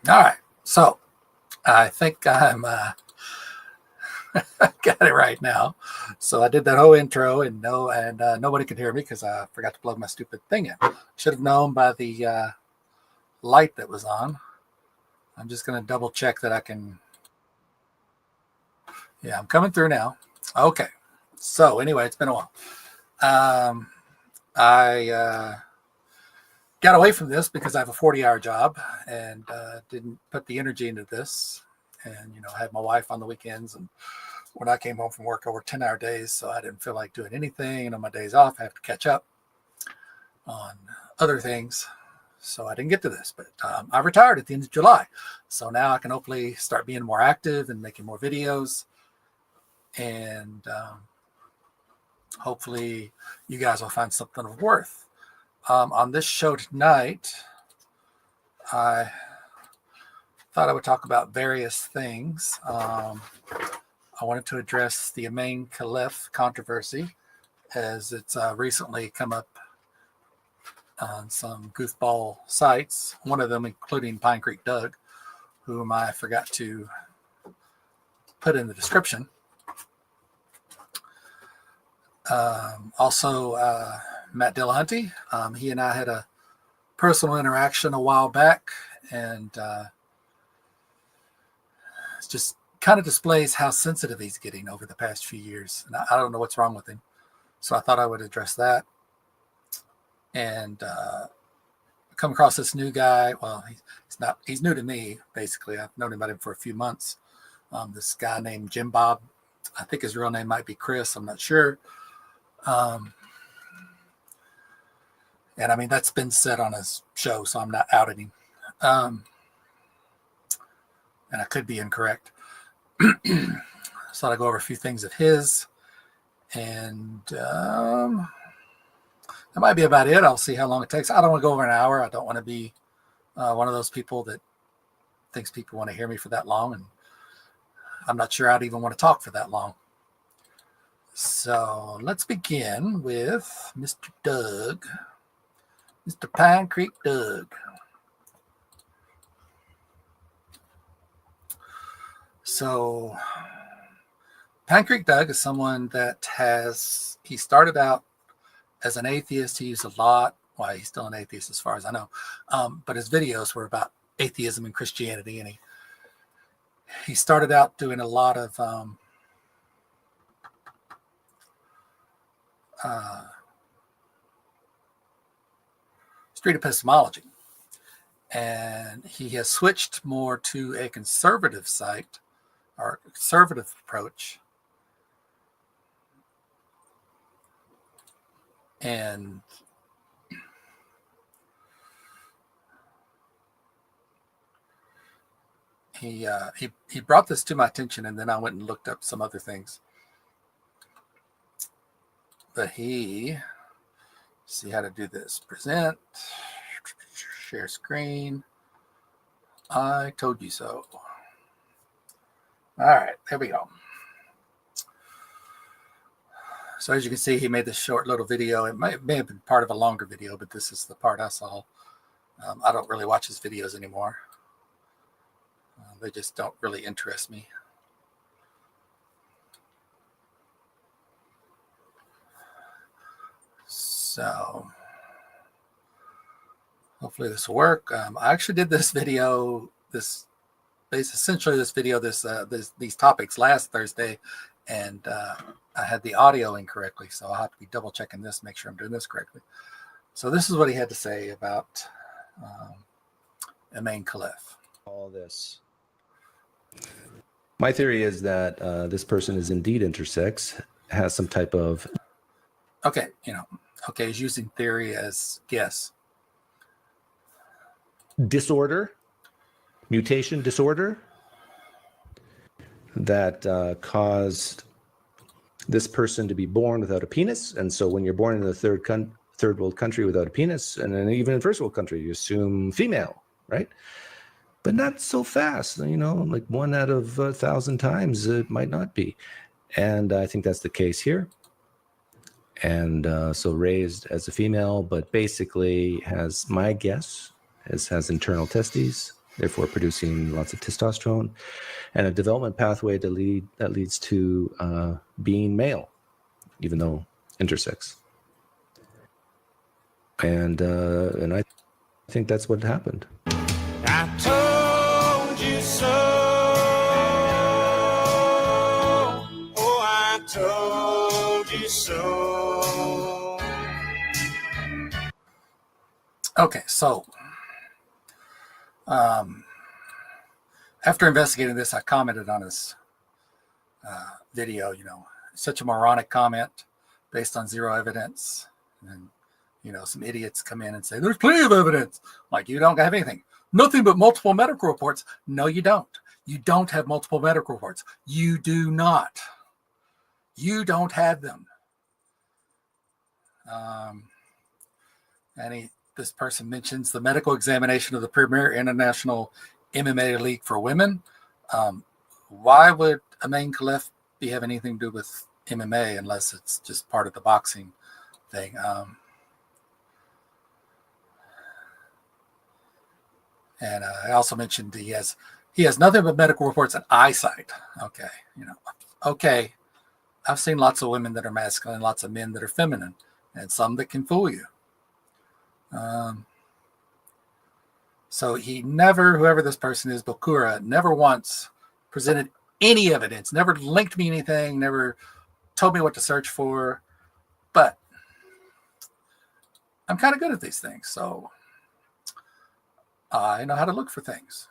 All right. So I think I'm got it right now. So I did that whole intro, and nobody could hear me because I forgot to plug my stupid thing in. Should have known by the light that was on. I'm just going to double check that I can. Yeah, I'm coming through now. Okay. So anyway, it's been a while. I got away from this because I have a 40-hour job and didn't put the energy into this. And, I had my wife on the weekends, and when I came home from work, I worked 10-hour days, so I didn't feel like doing anything. And on my days off, I have to catch up on other things. So I didn't get to this, but I retired at the end of July. So now I can hopefully start being more active and making more videos. And hopefully you guys will find something of worth. On this show tonight, I thought I would talk about various things. I wanted to address the Imane Khelif controversy, as it's recently come up on some goofball sites, one of them including Pine Creek Doug, whom I forgot to put in the description. Also, Matt Dillahunty. He and I had a personal interaction a while back, and it just kind of displays how sensitive he's getting over the past few years. And I don't know what's wrong with him. So I thought I would address that. And come across this new guy. Well, he's new to me, basically. I've known him for a few months. This guy named JimboB. I think his real name might be Chris. I'm not sure. And I mean, that's been said on his show, so I'm not outing him. And I could be incorrect. So I'll go over a few things of his. And that might be about it. I'll see how long it takes. I don't want to go over an hour. I don't want to be one of those people that thinks people want to hear me for that long. And I'm not sure I'd even want to talk for that long. So let's begin with Mr. Doug. Mr. Pine Creek Doug. So Pine Creek Doug is someone that he started out as an atheist. He used a lot. Well, he's still an atheist as far as I know. But his videos were about atheism and Christianity. And he started out doing a lot of street epistemology. And he has switched more to a conservative site or conservative approach. And he brought this to my attention, and then I went and looked up some other things. But see how to do this. Present, share screen. I told you so. All right, there we go. So as you can see, he made this short little video. It may have been part of a longer video, but this is the part I saw. I don't really watch his videos anymore. They just don't really interest me. So hopefully this will work. I actually did this video, these topics last Thursday, and I had the audio incorrectly, so I'll have to be double checking this, make sure I'm doing this correctly. So this is what he had to say about Imane Khelif. All this. My theory is that this person is indeed intersex, has some type of... Okay, he's using theory as guess. Disorder, mutation disorder that caused this person to be born without a penis. And so when you're born in a third world country without a penis, and then even in first world country, you assume female, right? But not so fast, like 1 out of 1,000 times it might not be. And I think that's the case here. And so raised as a female, but basically has, my guess, has internal testes, therefore producing lots of testosterone, and a development pathway that leads to being male, even though intersex. And I think that's what happened. I told you so. Oh, I told you so. Okay, so after investigating this, I commented on his video. Such a moronic comment based on zero evidence. And some idiots come in and say, there's plenty of evidence. Like, you don't have anything. Nothing but multiple medical reports. No, you don't. You don't have multiple medical reports. You do not. You don't have them. This person mentions the medical examination of the premier international MMA league for women. Why would Imane Khelif be having anything to do with MMA unless it's just part of the boxing thing? And I also mentioned he has nothing but medical reports and eyesight. Okay, okay. I've seen lots of women that are masculine, lots of men that are feminine, and some that can fool you. So he never, whoever this person is, Bakura, never once presented any evidence, never linked me anything, never told me what to search for. But I'm kind of good at these things, so I know how to look for things.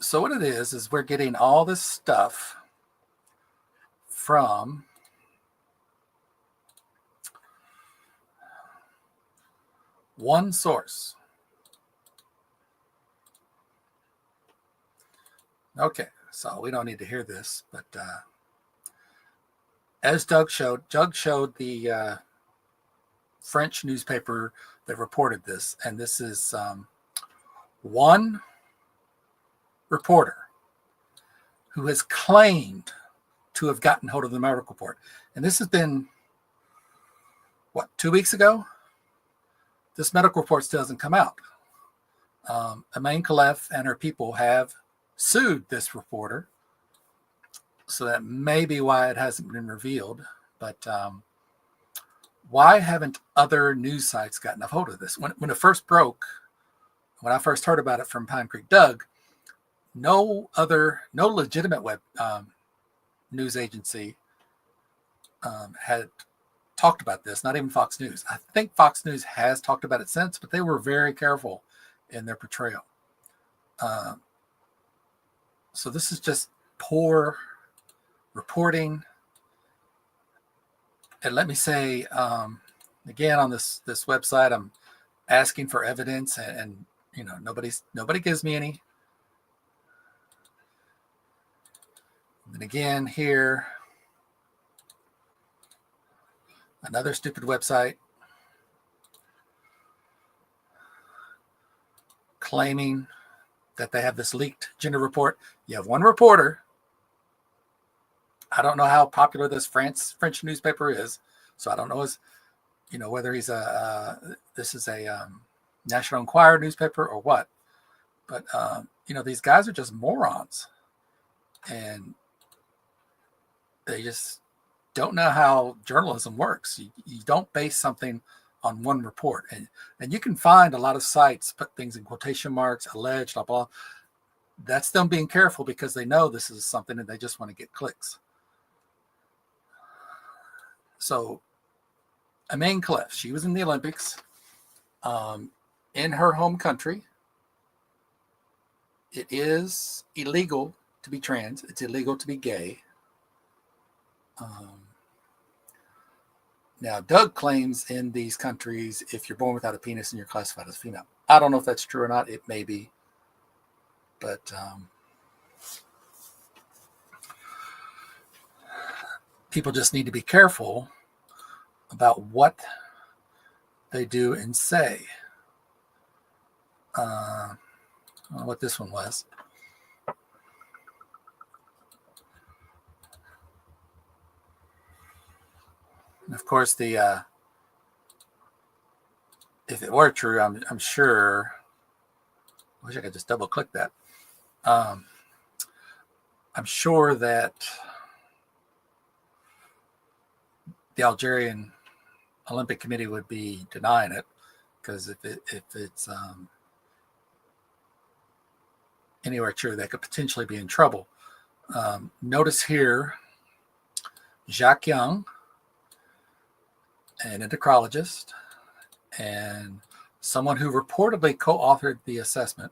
So what it is we're getting all this stuff from one source. Okay, so we don't need to hear this, but as Doug showed the French newspaper that reported this, and this is one reporter who has claimed to have gotten hold of the medical report. And this has been, 2 weeks ago? This medical report still hasn't come out. Imane Khelif and her people have sued this reporter, so that may be why it hasn't been revealed. But why haven't other news sites gotten a hold of this? When it first broke, when I first heard about it from Pine Creek Doug, no legitimate web news agency had talked about this, not even Fox News. I think Fox News has talked about it since, but they were very careful in their portrayal. So this is just poor reporting. And let me say, again, on this website, I'm asking for evidence, and nobody gives me any. And again, here, another stupid website claiming that they have this leaked gender report. You have one reporter. I don't know how popular this French newspaper is, so I don't know whether he's this is a National Enquirer newspaper or what. But these guys are just morons, and they just don't know how journalism works. You don't base something on one report, and you can find a lot of sites put things in quotation marks, alleged, blah blah. That's them being careful because they know this is something and they just want to get clicks. So Imane Khelif, she was in the Olympics in her home country. It is illegal to be trans. It's illegal to be gay. Now, Doug claims in these countries, if you're born without a penis and you're classified as female. I don't know if that's true or not. It may be. But people just need to be careful about what they do and say. I don't know what this one was. And of course, the if it were true, I'm sure. I wish I could just double click that. I'm sure that the Algerian Olympic Committee would be denying it, because if it's anywhere true, they could potentially be in trouble. Notice here, Jacques Young, an endocrinologist, and someone who reportedly co-authored the assessment.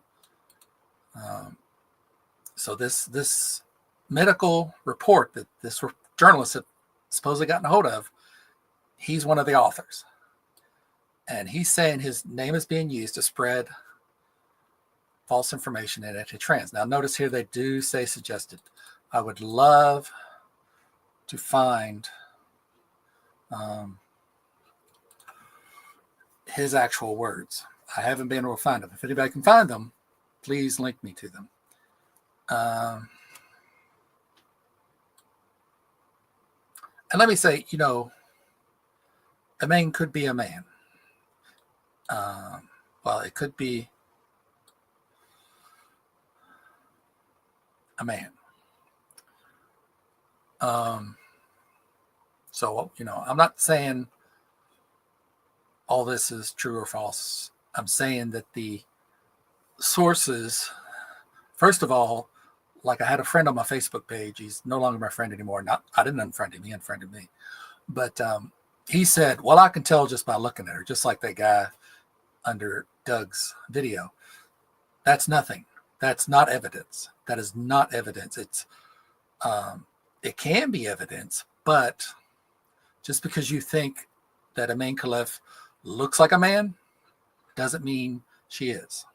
So this medical report that this journalist had supposedly gotten a hold of, he's one of the authors. And he's saying his name is being used to spread false information and anti-trans. Now, notice here they do say suggested. I would love to find his actual words. I haven't been able to find them. If anybody can find them, please link me to them. And let me say, a man could be a man. Well, it could be a man. So, I'm not saying all this is true or false. I'm saying that the sources, first of all, like I had a friend on my Facebook page. He's no longer my friend anymore. I didn't unfriend him. He unfriended me. But he said, well, I can tell just by looking at her, just like that guy under Doug's video. That's nothing. That's not evidence. That is not evidence. It can be evidence, but just because you think that Imane Khelif looks like a man doesn't mean she is.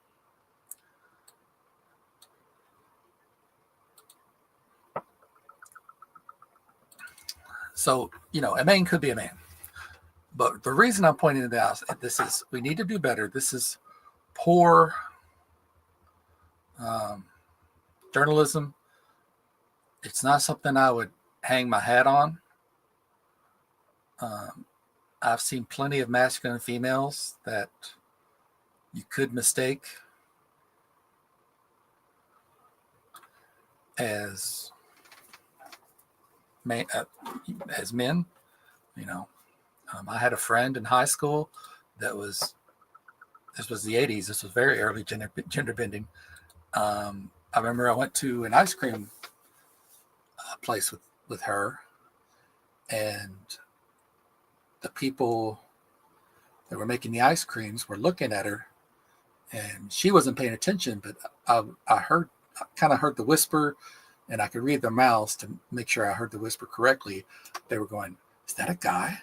So, Imane could be a man. But the reason I'm pointing it out, we need to do better. This is poor journalism. It's not something I would hang my hat on. I've seen plenty of masculine females that you could mistake as men. I had a friend in high school that was, this was the 80s. This was very early gender bending. I remember I went to an ice cream place with her, and the people that were making the ice creams were looking at her, and she wasn't paying attention, but I kind of heard the whisper, and I could read their mouths to make sure I heard the whisper correctly. They were going, "Is that a guy?"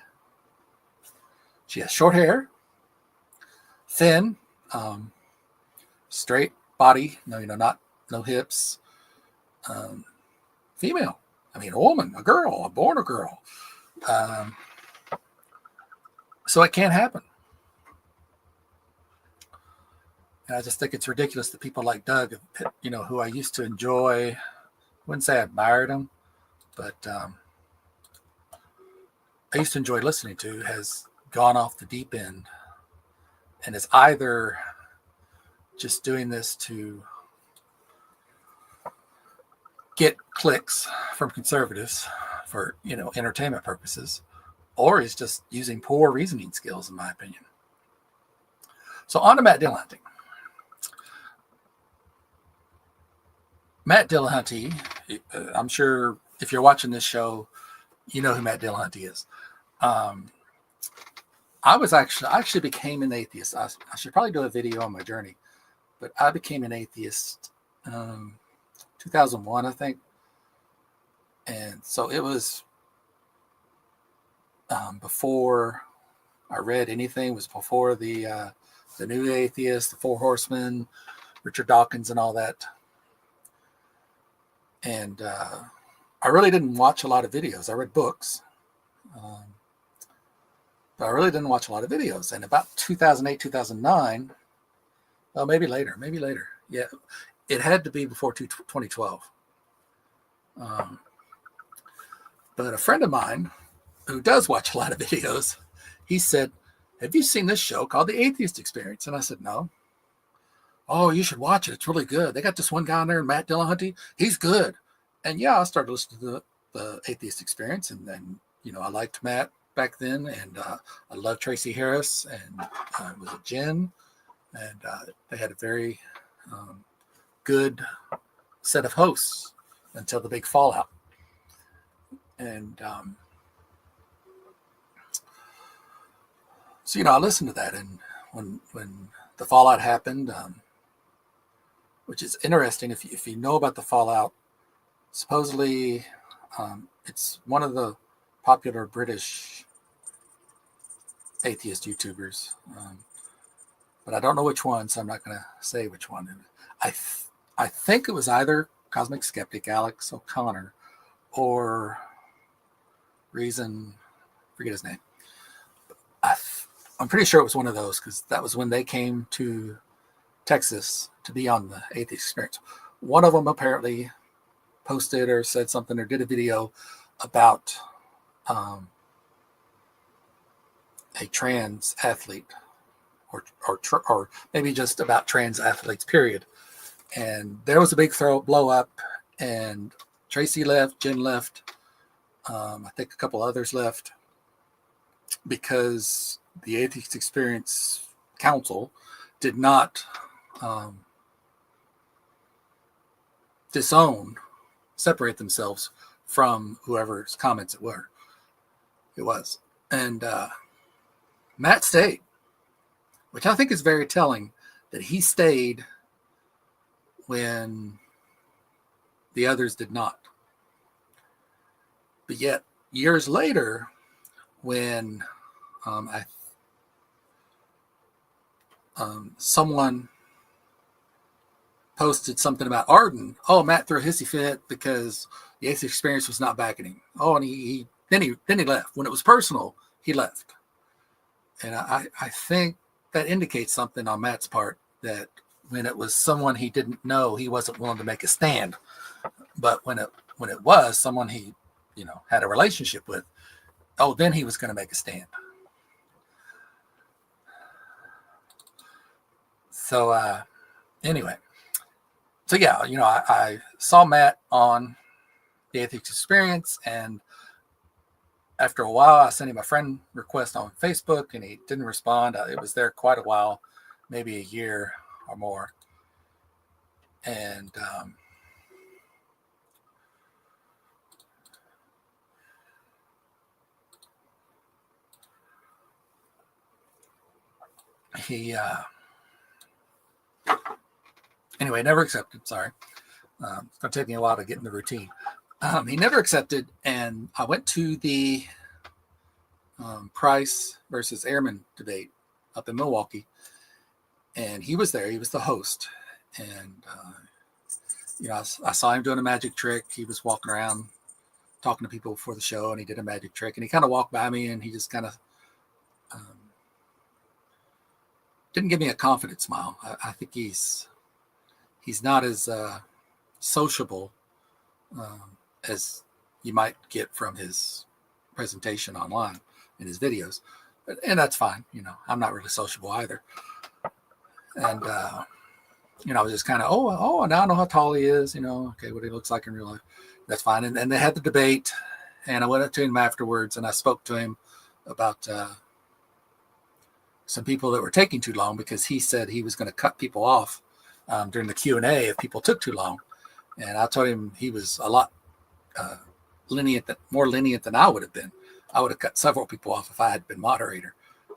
She has short hair, thin, straight body. No hips. Female. A woman, a girl, born a girl. So it can't happen. And I just think it's ridiculous that people like Doug, who I used to enjoy, I wouldn't say I admired him, but I used to enjoy listening to, has gone off the deep end and is either just doing this to get clicks from conservatives for, entertainment purposes, or is just using poor reasoning skills, in my opinion. So on to Matt Dillahunty. Matt Dillahunty, I'm sure if you're watching this show, you know who Matt Dillahunty is. I actually became an atheist. I should probably do a video on my journey, but I became an atheist 2001, I think. And so it was before I read anything. It was before the New Atheist, the Four Horsemen, Richard Dawkins, and all that. And I really didn't watch a lot of videos. I read books, but I really didn't watch a lot of videos. And about 2008, 2009, well, maybe later. Yeah, it had to be before 2012. But a friend of mine who does watch a lot of videos, he said, have you seen this show called The Atheist Experience? And I said, no. Oh, you should watch it. It's really good. They got this one guy on there, Matt Dillahunty. He's good. And yeah, I started listening to the Atheist Experience. And then, I liked Matt back then. And I loved Tracy Harris and was it Jen? And they had a very good set of hosts until the big fallout. And so, I listened to that. And when the fallout happened, which is interesting, if you know about the fallout, supposedly it's one of the popular British atheist YouTubers, but I don't know which one, so I'm not going to say which one. I think it was either Cosmic Skeptic Alex O'Connor or forget his name. I'm pretty sure it was one of those, because that was when they came to Texas to be on the Atheist Experience. One of them apparently posted or said something or did a video about a trans athlete, or maybe just about trans athletes, period. And there was a big blow up, and Tracy left, Jen left, I think a couple others left, because the Atheist Experience Council did not separate themselves from whoever's comments it was. And Matt stayed, which I think is very telling, that he stayed when the others did not. But yet, years later, when someone posted something about Arden. Oh, Matt threw a hissy fit because the Atheist Experience was not backing him. Oh, and then he left. When it was personal, he left. And I think that indicates something on Matt's part, that when it was someone he didn't know, he wasn't willing to make a stand. But when it was someone he, had a relationship with, oh, then he was going to make a stand. So anyway, so yeah, I saw Matt on the Atheist Experience, and after a while, I sent him a friend request on Facebook, and he didn't respond. It was there quite a while, maybe a year or more. And he anyway, never accepted. Sorry. It's going to take me a while to get in the routine. He never accepted, and I went to the Price versus Airman debate up in Milwaukee, and he was there. He was the host, and I saw him doing a magic trick. He was walking around talking to people before the show, and he did a magic trick, and he kind of walked by me, and he just kind of didn't give me a confident smile. I think he's not as sociable as you might get from his presentation online in his videos, and that's fine. I'm not really sociable either. And I was just kind of, oh, now I know how tall he is. Okay, what he looks like in real life. That's fine. And they had the debate, and I went up to him afterwards, and I spoke to him about some people that were taking too long, because he said he was going to cut people off during the Q&A if people took too long. And I told him he was a lot more lenient than I would have been. I would have cut several people off if I had been moderator.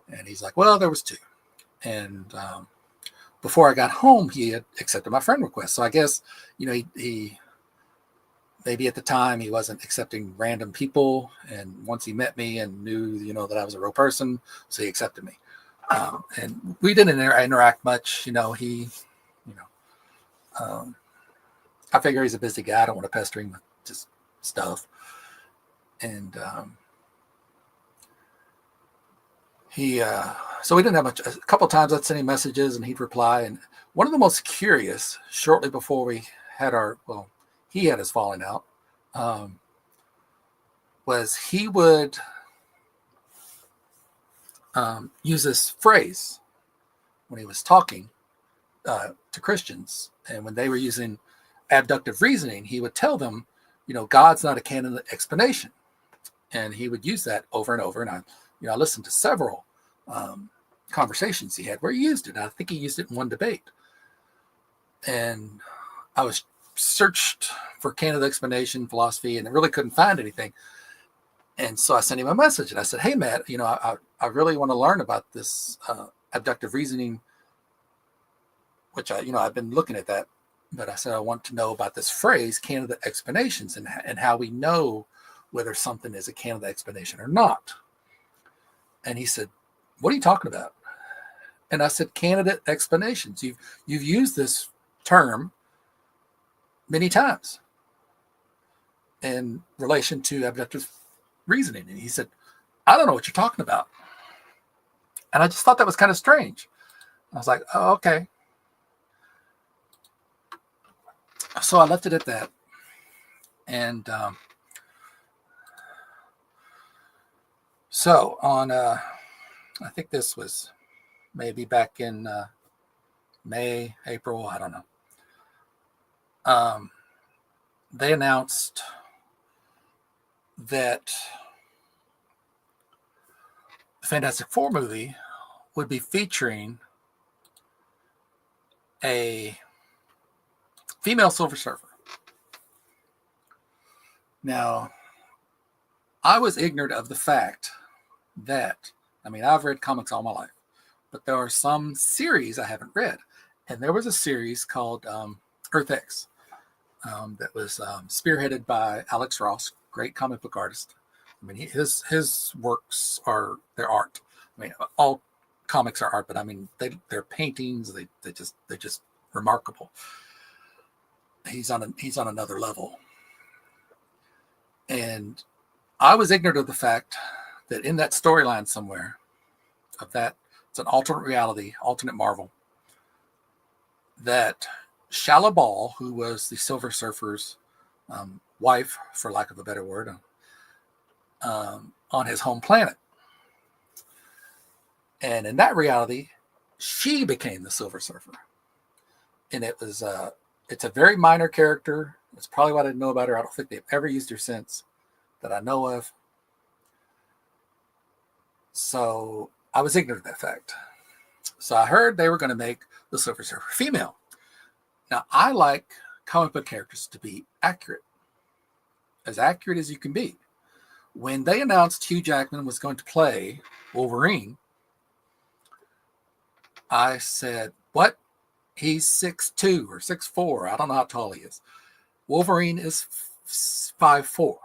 And he's like, well, there was two. And before I got home, he had accepted my friend request. So I guess, he maybe at the time he wasn't accepting random people. And once he met me and knew, that I was a real person, so he accepted me. And we didn't interact much. I figure he's a busy guy. I don't want to pester him with just stuff. And so we didn't have much. A couple of times I'd send him messages and he'd reply. And one of the most curious, shortly before we had he had his falling out, was he would used this phrase when he was talking to Christians, and when they were using abductive reasoning, he would tell them, God's not a candidate explanation, and he would use that over and over. And I listened to several conversations he had where he used it. I think he used it in one debate, and I was searched for candidate explanation philosophy, and I really couldn't find anything. And so I sent him a message, and I said, "Hey, Matt, I really want to learn about this abductive reasoning, which I've been looking at that, but I said I want to know about this phrase, candidate explanations, and how we know whether something is a candidate explanation or not." And he said, "What are you talking about?" And I said, "Candidate explanations. You've used this term many times in relation to abductive reasoning." And he said, "I don't know what you're talking about." And I just thought that was kind of strange. I was like, "Oh, okay." So I left it at that. And so on, I think this was maybe back in May, April, I don't know. They announced that the Fantastic Four movie would be featuring a female Silver Surfer. Now, I was ignorant of the fact that, I've read comics all my life, but there are some series I haven't read. And there was a series called Earth X that was spearheaded by Alex Ross, great comic book artist. His works are their art. All comics are art, but they're paintings. They're just remarkable. He's on another level. And I was ignorant of the fact that in that storyline somewhere of that, it's an alternate reality, alternate Marvel, that Shala Ball, who was the Silver Surfer's wife, for lack of a better word, on his home planet. And in that reality, she became the Silver Surfer. And it's a very minor character. That's probably what I didn't know about her. I don't think they've ever used her since that I know of. So I was ignorant of that fact. So I heard they were going to make the Silver Surfer female. Now, I like comic book characters to be accurate as you can be. When they announced Hugh Jackman was going to play Wolverine, I said, "What? He's 6'2" or 6'4". I don't know how tall he is. Wolverine is 5'4".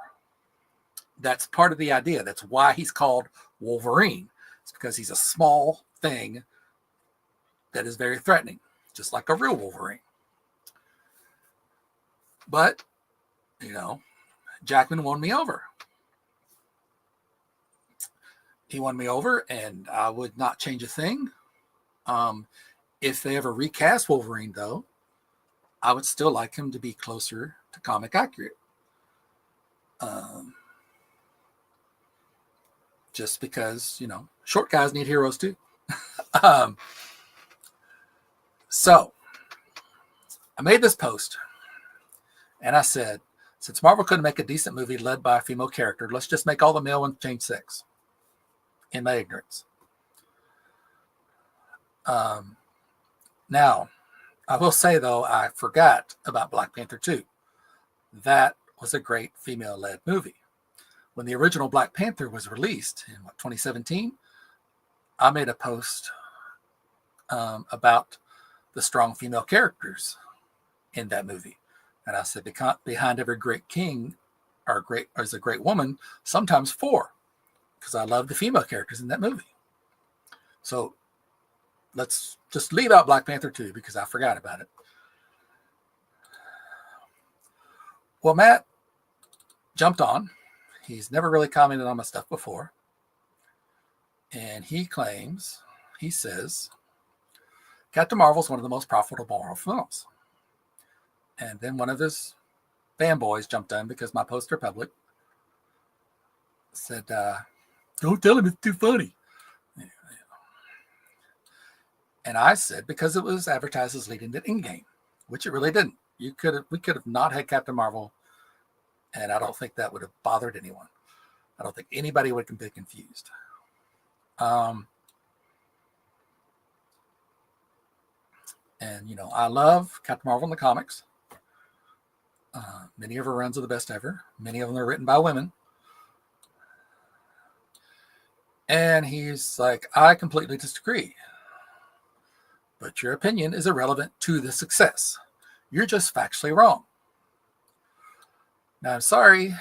That's part of the idea. That's why he's called Wolverine. It's because he's a small thing that is very threatening, just like a real Wolverine. But, Jackman won me over. He won me over, and I would not change a thing. If they ever recast Wolverine, though, I would still like him to be closer to comic accurate. Just because, short guys need heroes too. So I made this post and I said, since Marvel couldn't make a decent movie led by a female character, let's just make all the male ones change sex. In my ignorance. Now, I will say, though, I forgot about Black Panther 2. That was a great female-led movie. When the original Black Panther was released in 2017, I made a post about the strong female characters in that movie. And I said, behind every great king is a great woman, sometimes four, because I love the female characters in that movie. So let's just leave out Black Panther 2 because I forgot about it. Well, Matt jumped on. He's never really commented on my stuff before. And he says, Captain Marvel is one of the most profitable Marvel films. And then one of his fanboys jumped on because my posts are public. Said, don't tell him it's too funny. And I said, because it was advertised as leading to Endgame, which it really didn't. We could have not had Captain Marvel, and I don't think that would have bothered anyone. I don't think anybody would have been confused. And, I love Captain Marvel in the comics. Many of her runs are the best ever. Many of them are written by women. And he's like, I completely disagree. But your opinion is irrelevant to the success. You're just factually wrong. Now, I'm sorry.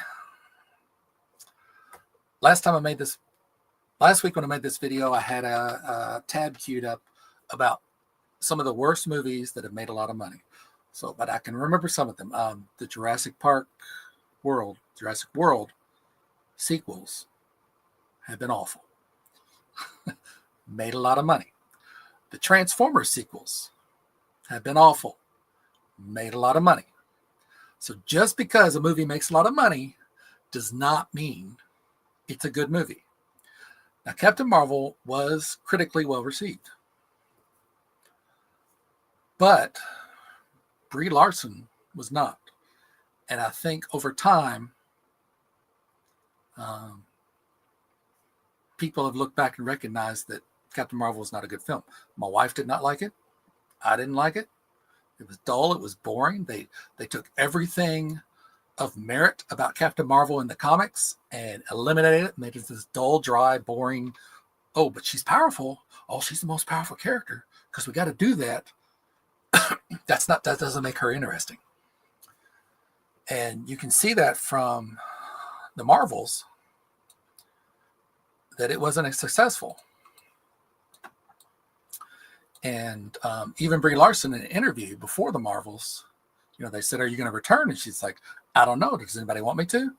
Last week when I made this video, I had a tab queued up about some of the worst movies that have made a lot of money. But I can remember some of them. The Jurassic World sequels have been awful. Made a lot of money. The Transformers sequels have been awful. Made a lot of money. So just because a movie makes a lot of money does not mean it's a good movie. Now, Captain Marvel was critically well received. But Brie Larson was not. And I think over time, people have looked back and recognized that Captain Marvel was not a good film. My wife did not like it. I didn't like it. It was dull. It was boring. They took everything of merit about Captain Marvel in the comics and eliminated it, made it this dull, dry, boring. Oh, but she's powerful. Oh, she's the most powerful character because we got to do that. That doesn't make her interesting. And you can see that from the Marvels that it wasn't as successful. And even Brie Larson in an interview before the Marvels, they said, are you going to return? And she's like, I don't know. Does anybody want me to?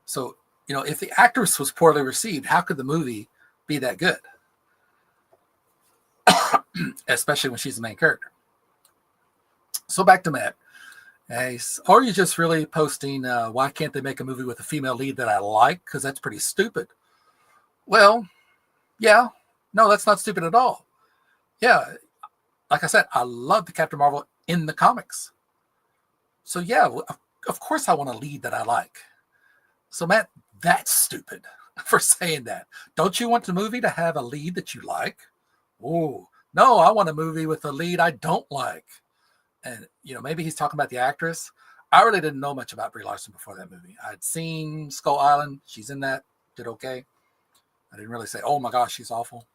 So, if the actress was poorly received, how could the movie be that good? Especially when she's the main character. So back to Matt. Are you just really posting, why can't they make a movie with a female lead that I like? Because that's pretty stupid. Well, yeah. No, that's not stupid at all. Yeah. Like I said, I love the Captain Marvel in the comics. So yeah, of course I want a lead that I like. So Matt, that's stupid for saying that. Don't you want the movie to have a lead that you like? Oh, no, I want a movie with a lead I don't like. And, maybe he's talking about the actress. I really didn't know much about Brie Larson before that movie. I'd seen Skull Island. She's in that. Did okay. I didn't really say, oh my gosh, she's awful.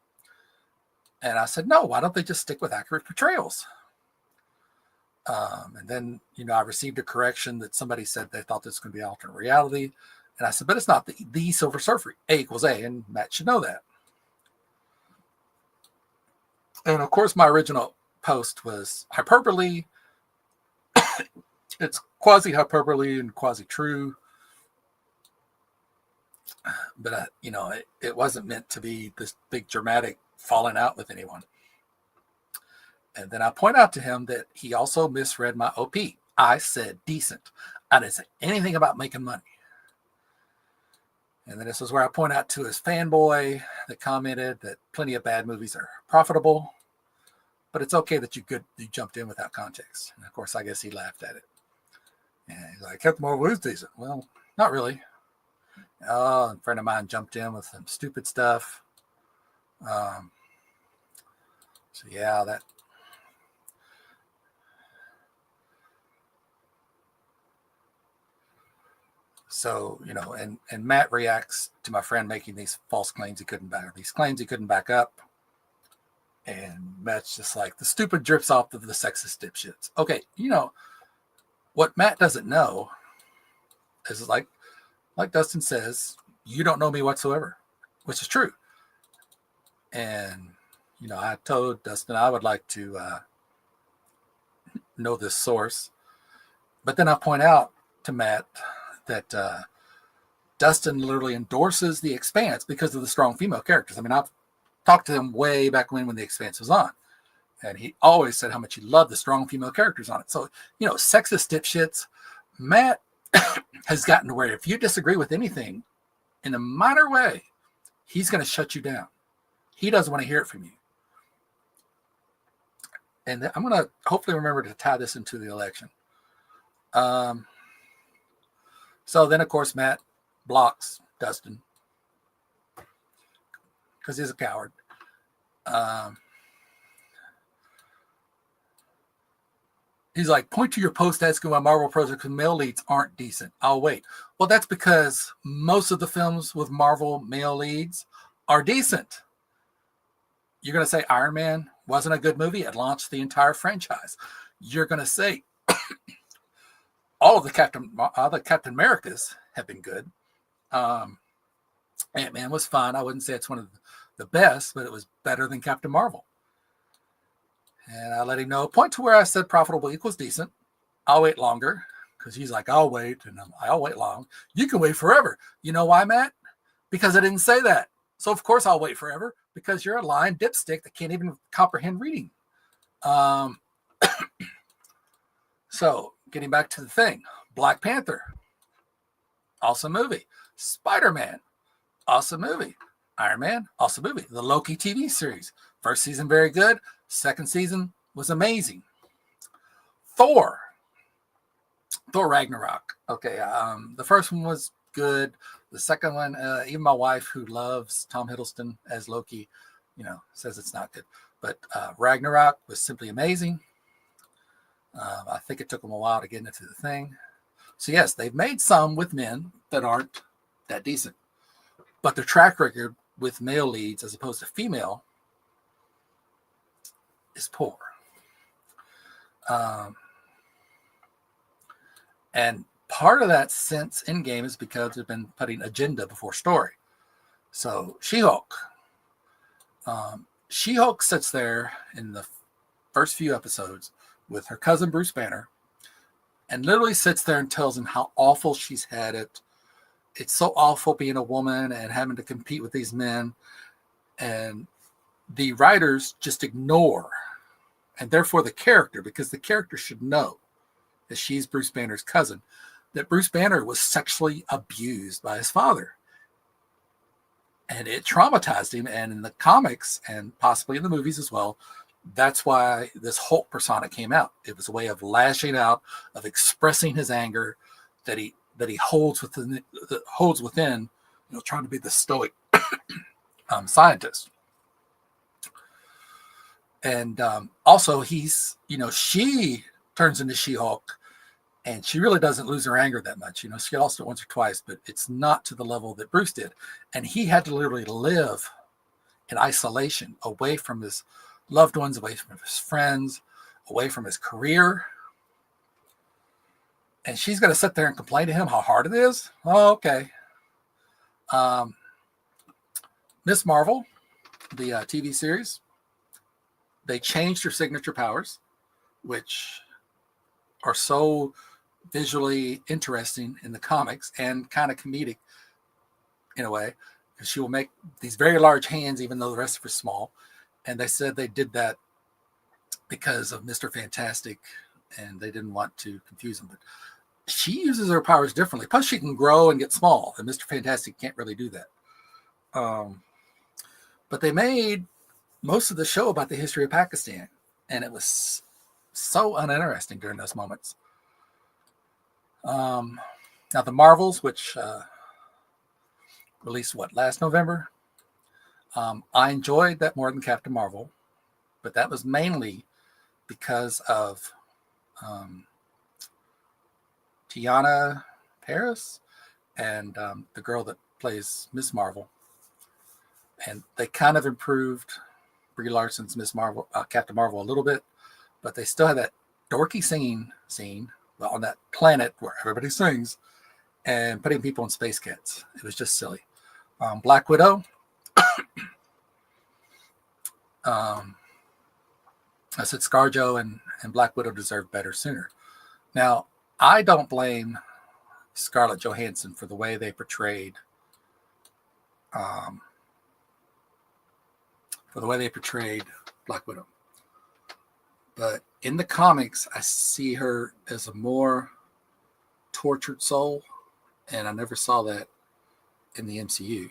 And I said, no, why don't they just stick with accurate portrayals? And then, I received a correction that somebody said they thought this was going to be alternate reality. And I said, but it's not the Silver Surfer. A equals A, and Matt should know that. And of course, my original post was hyperbole. It's quasi-hyperbole and quasi-true. But, it wasn't meant to be this big dramatic falling out with anyone. And then I point out to him that he also misread my OP. I said decent. I didn't say anything about making money. And then this is where I point out to his fanboy that commented that plenty of bad movies are profitable, but it's okay that you jumped in without context. And of course, I guess he laughed at it. And he's like, Captain Marvel is decent. Well, not really. Oh, a friend of mine jumped in with some stupid stuff. So yeah, that. So, and Matt reacts to my friend making these false claims he couldn't back up. And Matt's just like, the stupid drips off of the sexist dipshits. Okay, what Matt doesn't know is like Dustin says, you don't know me whatsoever, which is true. And, I told Dustin I would like to know this source. But then I point out to Matt that Dustin literally endorses The Expanse because of the strong female characters. I mean, I've talked to him way back when The Expanse was on. And he always said how much he loved the strong female characters on it. So, sexist dipshits, Matt has gotten to where if you disagree with anything in a minor way, he's going to shut you down. He doesn't want to hear it from you. And I'm going to hopefully remember to tie this into the election. So then, of course, Matt blocks Dustin because he's a coward. He's like, point to your post asking why Marvel projects with male leads aren't decent. I'll wait. Well, that's because most of the films with Marvel male leads are decent. You're going to say Iron Man wasn't a good movie. It launched the entire franchise. You're going to say all of the Captain Americas have been good. Ant-Man was fun. I wouldn't say it's one of the best, but it was better than Captain Marvel. And I let him know, point to where I said profitable equals decent. I'll wait longer, because he's like, I'll wait, and I'll wait long. You can wait forever. You know why, Matt? Because I didn't say that. So, of course, I'll wait forever, because you're a lying dipstick that can't even comprehend reading. So, getting back to the thing. Black Panther. Awesome movie. Spider-Man. Awesome movie. Iron Man. Awesome movie. The Loki TV series. First season, very good. Second season was amazing. Thor Ragnarok. Okay, the first one was good. The second one, even my wife, who loves Tom Hiddleston as Loki, says it's not good. But Ragnarok was simply amazing. I think it took them a while to get into the thing. So yes, they've made some with men that aren't that decent, but their track record with male leads as opposed to female is poor. And part of that sense in game is because they've been putting agenda before story. So She-Hulk. She-Hulk sits there in the first few episodes with her cousin Bruce Banner and literally sits there and tells him how awful she's had it. It's so awful being a woman and having to compete with these men. And the writers just ignore, and therefore the character, because the character should know that she's Bruce Banner's cousin, that Bruce Banner was sexually abused by his father. And it traumatized him. And in the comics, and possibly in the movies as well, that's why this Hulk persona came out. It was a way of lashing out, of expressing his anger that he holds within, trying to be the stoic scientist. And also she turns into She-Hulk, and she really doesn't lose her anger that much. She lost it once or twice, but it's not to the level that Bruce did. And he had to literally live in isolation, away from his loved ones, away from his friends, away from his career. And she's going to sit there and complain to him how hard it is? Oh, okay. Miss Marvel, the TV series, they changed her signature powers, which are so visually interesting in the comics and kind of comedic in a way, because she will make these very large hands, even though the rest of her is small. And they said they did that because of Mr. Fantastic, and they didn't want to confuse him. But she uses her powers differently. Plus, she can grow and get small, and Mr. Fantastic can't really do that. But they made most of the show about the history of Pakistan, and it was so uninteresting during those moments. Now, the Marvels, which released last November, I enjoyed that more than Captain Marvel, but that was mainly because of Tiana Paris and the girl that plays Miss Marvel. And they kind of improved Brie Larson's Miss Marvel, Captain Marvel a little bit, but they still had that dorky singing scene on that planet where everybody sings and putting people in space cats. It was just silly. Black Widow. I said ScarJo and Black Widow deserved better sooner. Now, I don't blame Scarlett Johansson for the way they portrayed Black Widow. But in the comics, I see her as a more tortured soul, and I never saw that in the MCU.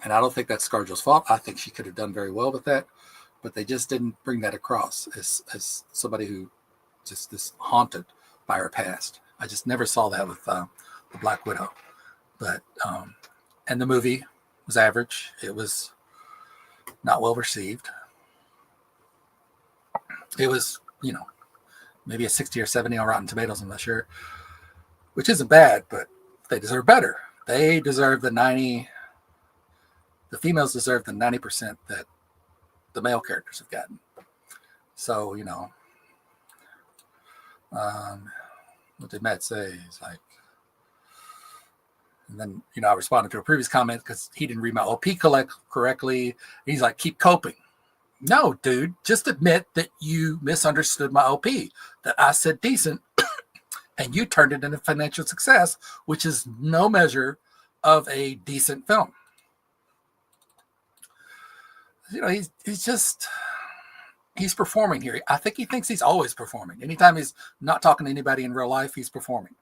And I don't think that's ScarJo's fault. I think she could have done very well with that, but they just didn't bring that across as somebody who just is haunted by her past. I just never saw that with the Black Widow. But and the movie was average. It was not well received. It was, maybe a 60 or 70 on Rotten Tomatoes, I'm not sure, which isn't bad, but they deserve better. They deserve the 90. The females deserve the 90% that the male characters have gotten. So, what did Matt say? He's like, and then, I responded to a previous comment because he didn't read my OP correctly. He's like, keep coping. No, dude, just admit that you misunderstood my OP, that I said decent, and you turned it into financial success, which is no measure of a decent film. He's performing here. I think he thinks he's always performing. Anytime he's not talking to anybody in real life, he's performing.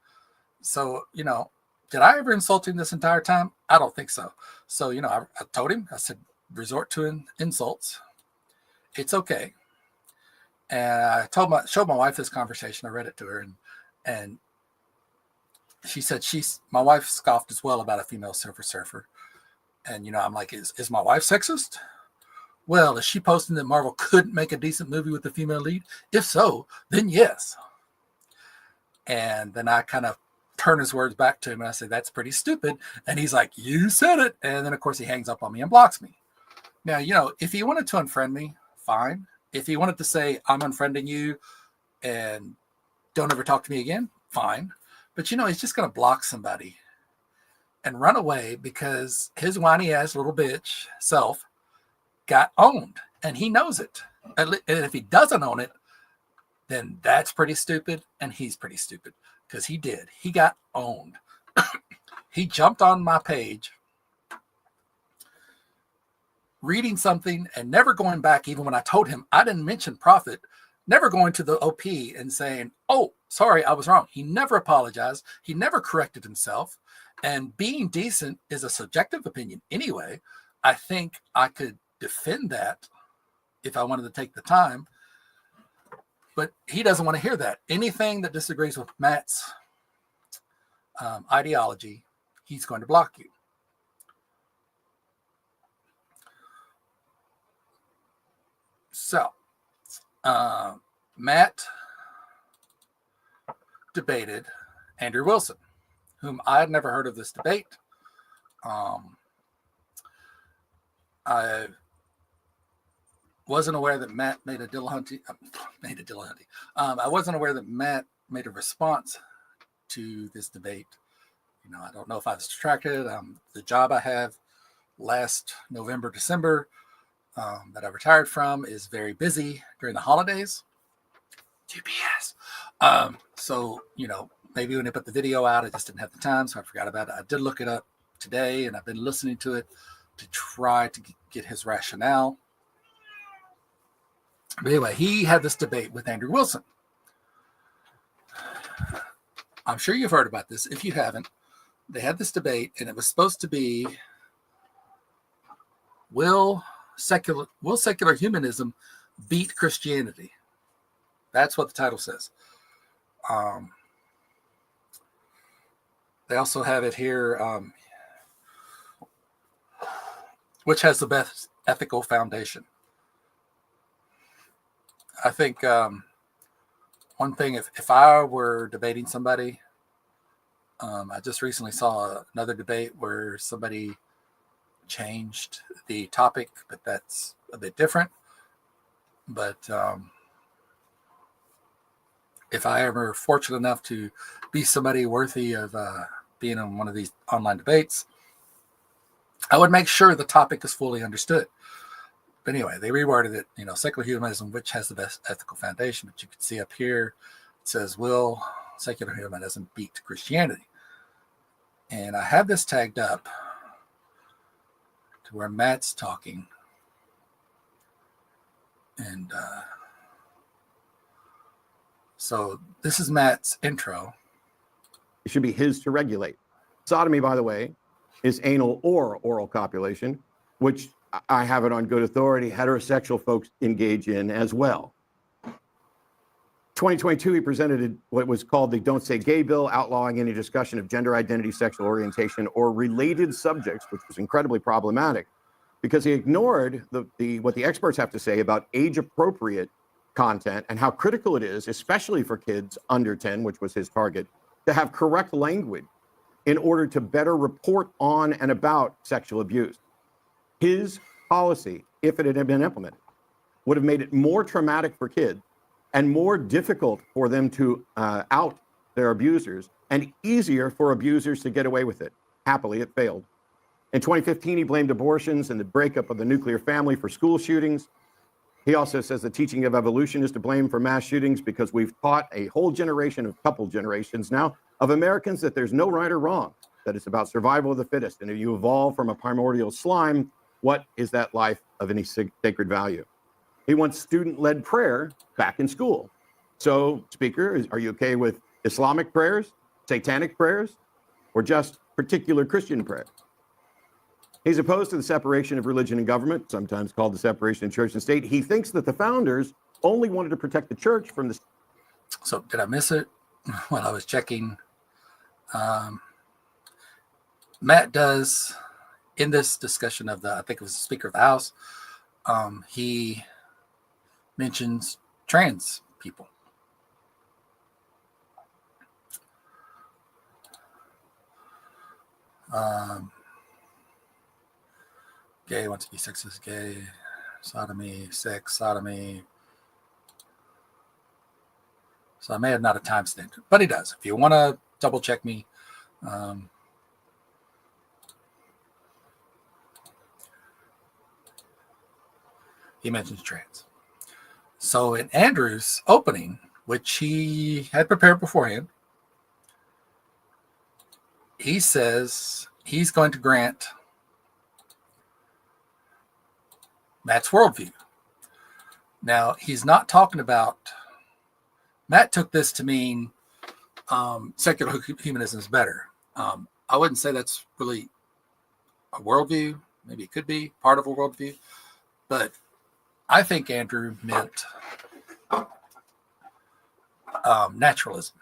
So, did I ever insult him this entire time? I don't think so. So, I told him, I said, resort to insults. It's okay. And I showed my wife this conversation. I read it to her, and she said my wife scoffed as well about a female surfer. And, I'm like, is my wife sexist? Well, is she posting that Marvel couldn't make a decent movie with a female lead? If so, then yes. And then I kind of turn his words back to him and I say, that's pretty stupid. And he's like, you said it. And then, of course, he hangs up on me and blocks me. Now, if he wanted to unfriend me, fine. If he wanted to say, I'm unfriending you and don't ever talk to me again, fine. But, he's just going to block somebody and run away because his whiny ass little bitch self got owned and he knows it. And if he doesn't own it, then that's pretty stupid. And he's pretty stupid because he did. He got owned. He jumped on my page reading something and never going back, even when I told him I didn't mention profit, never going to the OP and saying, oh, sorry, I was wrong. He never apologized. He never corrected himself. And being decent is a subjective opinion anyway. I think I could defend that if I wanted to take the time. But he doesn't want to hear that. Anything that disagrees with Matt's ideology, he's going to block you. So, Matt debated Andrew Wilson, whom I had never heard of this debate. I wasn't aware that Matt made a Dillahunty. I wasn't aware that Matt made a response to this debate. I don't know if I was distracted. The job I have last November, December, that I retired from is very busy during the holidays. GPS. So, maybe when I put the video out, I just didn't have the time, so I forgot about it. I did look it up today, and I've been listening to it to try to get his rationale. But anyway, he had this debate with Andrew Wilson. I'm sure you've heard about this. If you haven't, they had this debate, and it was supposed to be, will secular humanism beat Christianity? That's what the title says. They also have it here, which has the best ethical foundation. I think one thing, if I were debating somebody, I just recently saw another debate where somebody changed the topic, but that's a bit different. But if I ever fortunate enough to be somebody worthy of being on one of these online debates, I would make sure the topic is fully understood. But anyway, they reworded it, secular humanism, which has the best ethical foundation. But you can see up here, it says, will secular humanism beat Christianity? And I have this tagged up to where Matt's talking. And so this is Matt's intro. It should be his to regulate. Sodomy, by the way, is anal or oral copulation. which I have it on good authority, heterosexual folks engage in as well. 2022, he presented what was called the Don't Say Gay bill, outlawing any discussion of gender identity, sexual orientation, or related subjects, which was incredibly problematic because he ignored what the experts have to say about age-appropriate content and how critical it is, especially for kids under 10, which was his target, to have correct language in order to better report on and about sexual abuse. His policy, if it had been implemented, would have made it more traumatic for kids and more difficult for them to out their abusers and easier for abusers to get away with it. Happily, it failed. In 2015, he blamed abortions and the breakup of the nuclear family for school shootings. He also says the teaching of evolution is to blame for mass shootings because we've taught a whole generation, of couple generations now, of Americans that there's no right or wrong, that it's about survival of the fittest. And if you evolve from a primordial slime, what is that life of any sacred value? He wants student-led prayer back in school. So, Speaker, are you okay with Islamic prayers, satanic prayers, or just particular Christian prayers? He's opposed to the separation of religion and government, sometimes called the separation of church and state. He thinks that the founders only wanted to protect the church from the... So did I miss it while I was checking? Matt does, in this discussion of I think it was the Speaker of the House, he mentions trans people. Gay wants to be sexist, gay, sodomy, sex, sodomy. So I may have not a timestamp, but he does. If you want to double check me, he mentions trans. So in Andrew's opening, which he had prepared beforehand, he says he's going to grant Matt's worldview. Now, he's not talking about, Matt took this to mean secular humanism is better. I wouldn't say that's really a worldview. Maybe it could be part of a worldview. But I think Andrew meant naturalism.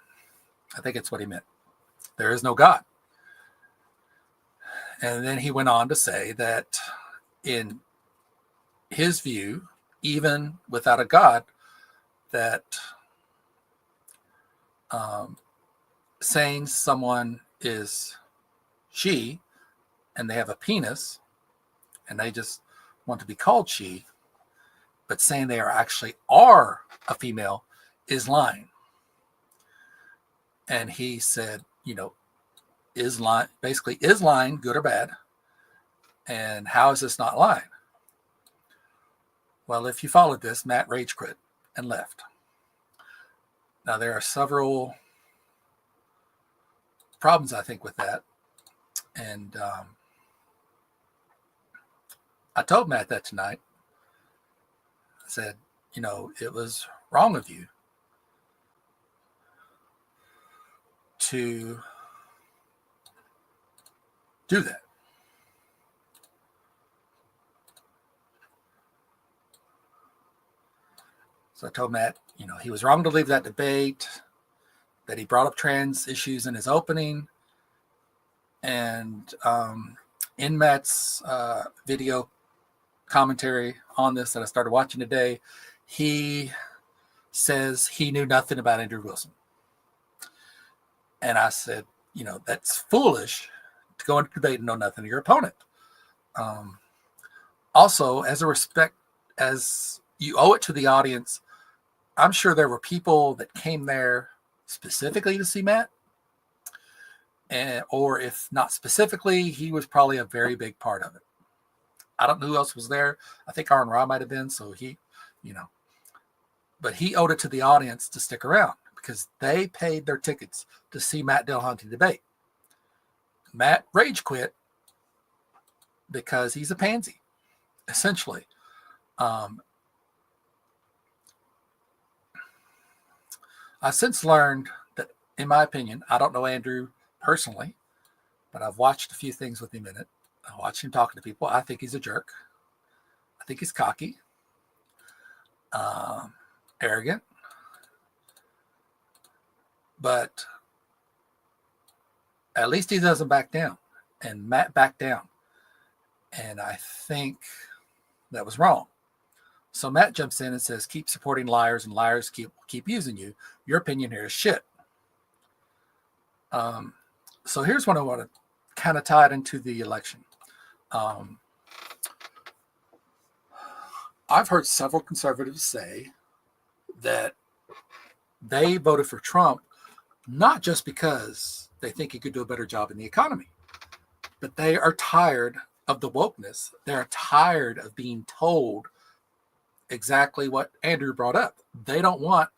I think it's what he meant. There is no God. And then he went on to say that in his view, even without a God, that saying someone is she and they have a penis and they just want to be called she, but saying they are a female is lying. And he said, is lying good or bad? And how is this not lying? Well, if you followed this, Matt rage quit and left. Now, there are several problems, I think, with that. And I told Matt that tonight. I said, it was wrong of you to do that. So I told Matt, he was wrong to leave that debate, that he brought up trans issues in his opening. And in Matt's video commentary on this that I started watching today, he says he knew nothing about Andrew Wilson. And I said, that's foolish to go into debate and know nothing of your opponent. Also, as you owe it to the audience, I'm sure there were people that came there specifically to see Matt. Or if not specifically, he was probably a very big part of it. I don't know who else was there. I think Aaron Ra might have been. So but he owed it to the audience to stick around because they paid their tickets to see Matt Dillahunty debate. Matt rage quit because he's a pansy, essentially. I've since learned that, in my opinion, I don't know Andrew personally, but I've watched a few things with him in it. I watch him talking to people. I think he's a jerk. I think he's cocky, arrogant, but at least he doesn't back down. And Matt backed down. And I think that was wrong. So Matt jumps in and says, keep supporting liars, and liars keep using you. Your opinion here is shit. So here's what I want to kind of tie it into the election. I've heard several conservatives say that they voted for Trump not just because they think he could do a better job in the economy, but they are tired of the wokeness. They're tired of being told exactly what Andrew brought up. They don't want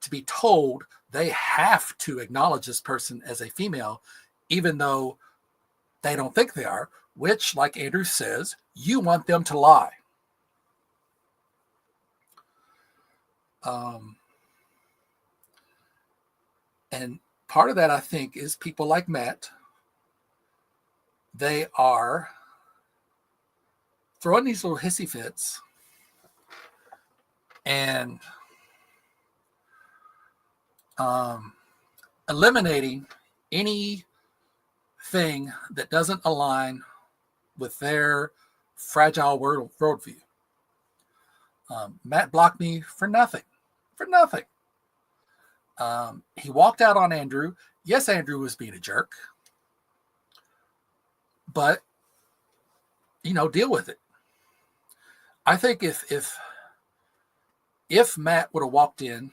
to be told they have to acknowledge this person as a female, even though they don't think they are, which, like Andrew says, you want them to lie. And part of that, I think, is people like Matt. They are throwing these little hissy fits and eliminating anything that doesn't align with their fragile worldview. Matt blocked me for nothing. He walked out on Andrew. Yes, Andrew was being a jerk, but deal with it. I think if Matt would have walked in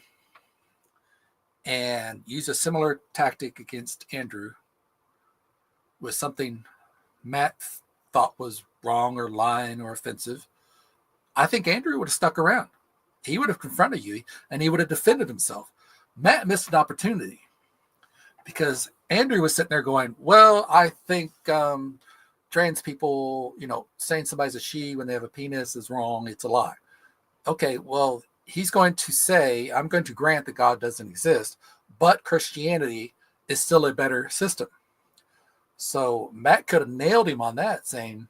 and used a similar tactic against Andrew with something Matt thought was wrong or lying or offensive, I think Andrew would have stuck around. He would have confronted you and he would have defended himself. Matt missed an opportunity because Andrew was sitting there going, well, I think trans people, saying somebody's a she when they have a penis is wrong. It's a lie. Okay, well, he's going to say, I'm going to grant that God doesn't exist, but Christianity is still a better system. So Matt could have nailed him on that, saying,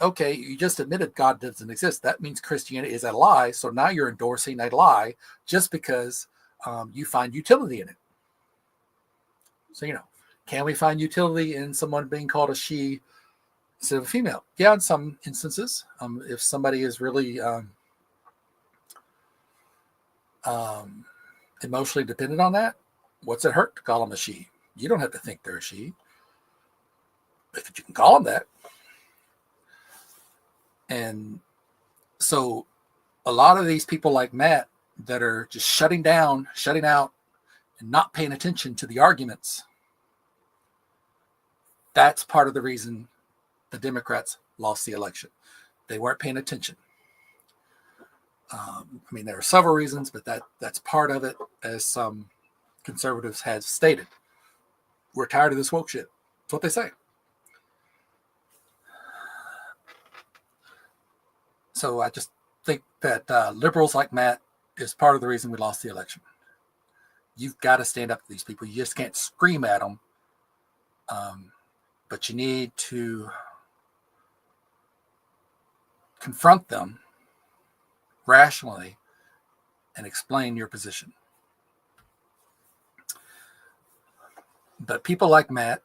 okay, you just admitted God doesn't exist. That means Christianity is a lie. So now you're endorsing a lie just because you find utility in it. So, can we find utility in someone being called a she instead of a female? Yeah, in some instances. If somebody is really emotionally dependent on that, what's it hurt to call them a she? You don't have to think they're a she. If you can call them that. And so a lot of these people like Matt that are just shutting out, and not paying attention to the arguments, that's part of the reason the Democrats lost the election. They weren't paying attention. There are several reasons, but that's part of it, as some conservatives have stated. We're tired of this woke shit. That's what they say. So I just think that liberals like Matt is part of the reason we lost the election. You've got to stand up to these people. You just can't scream at them. But you need to confront them rationally and explain your position. But people like Matt,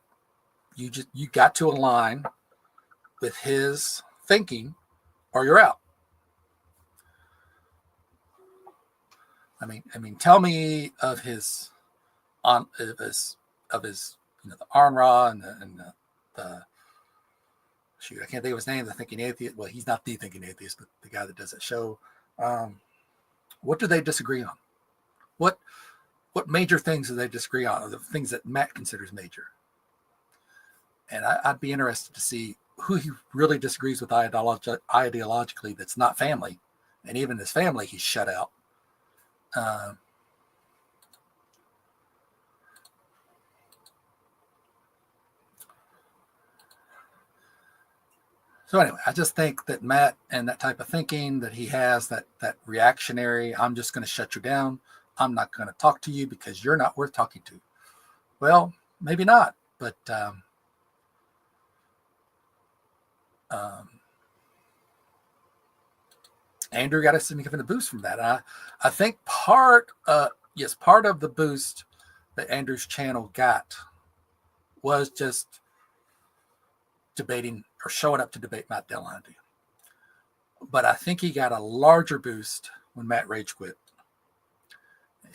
you got to align with his thinking or you're out. Tell me of his the Arn Ra and the shoot, I can't think of his name, the Thinking Atheist. Well, he's not the Thinking Atheist, but the guy that does that show. What do they disagree on? What major things do they disagree on? Or the things that Matt considers major? And I'd be interested to see who he really disagrees with ideologically that's not family. And even his family, he's shut out. So anyway, I just think that Matt and that type of thinking that he has, that reactionary, I'm just going to shut you down. I'm not going to talk to you because you're not worth talking to. Well, maybe not, but Um, Andrew got a significant boost from that. I think part of the boost that Andrew's channel got was just debating or showing up to debate Matt Dillahunty. But I think he got a larger boost when Matt rage quit.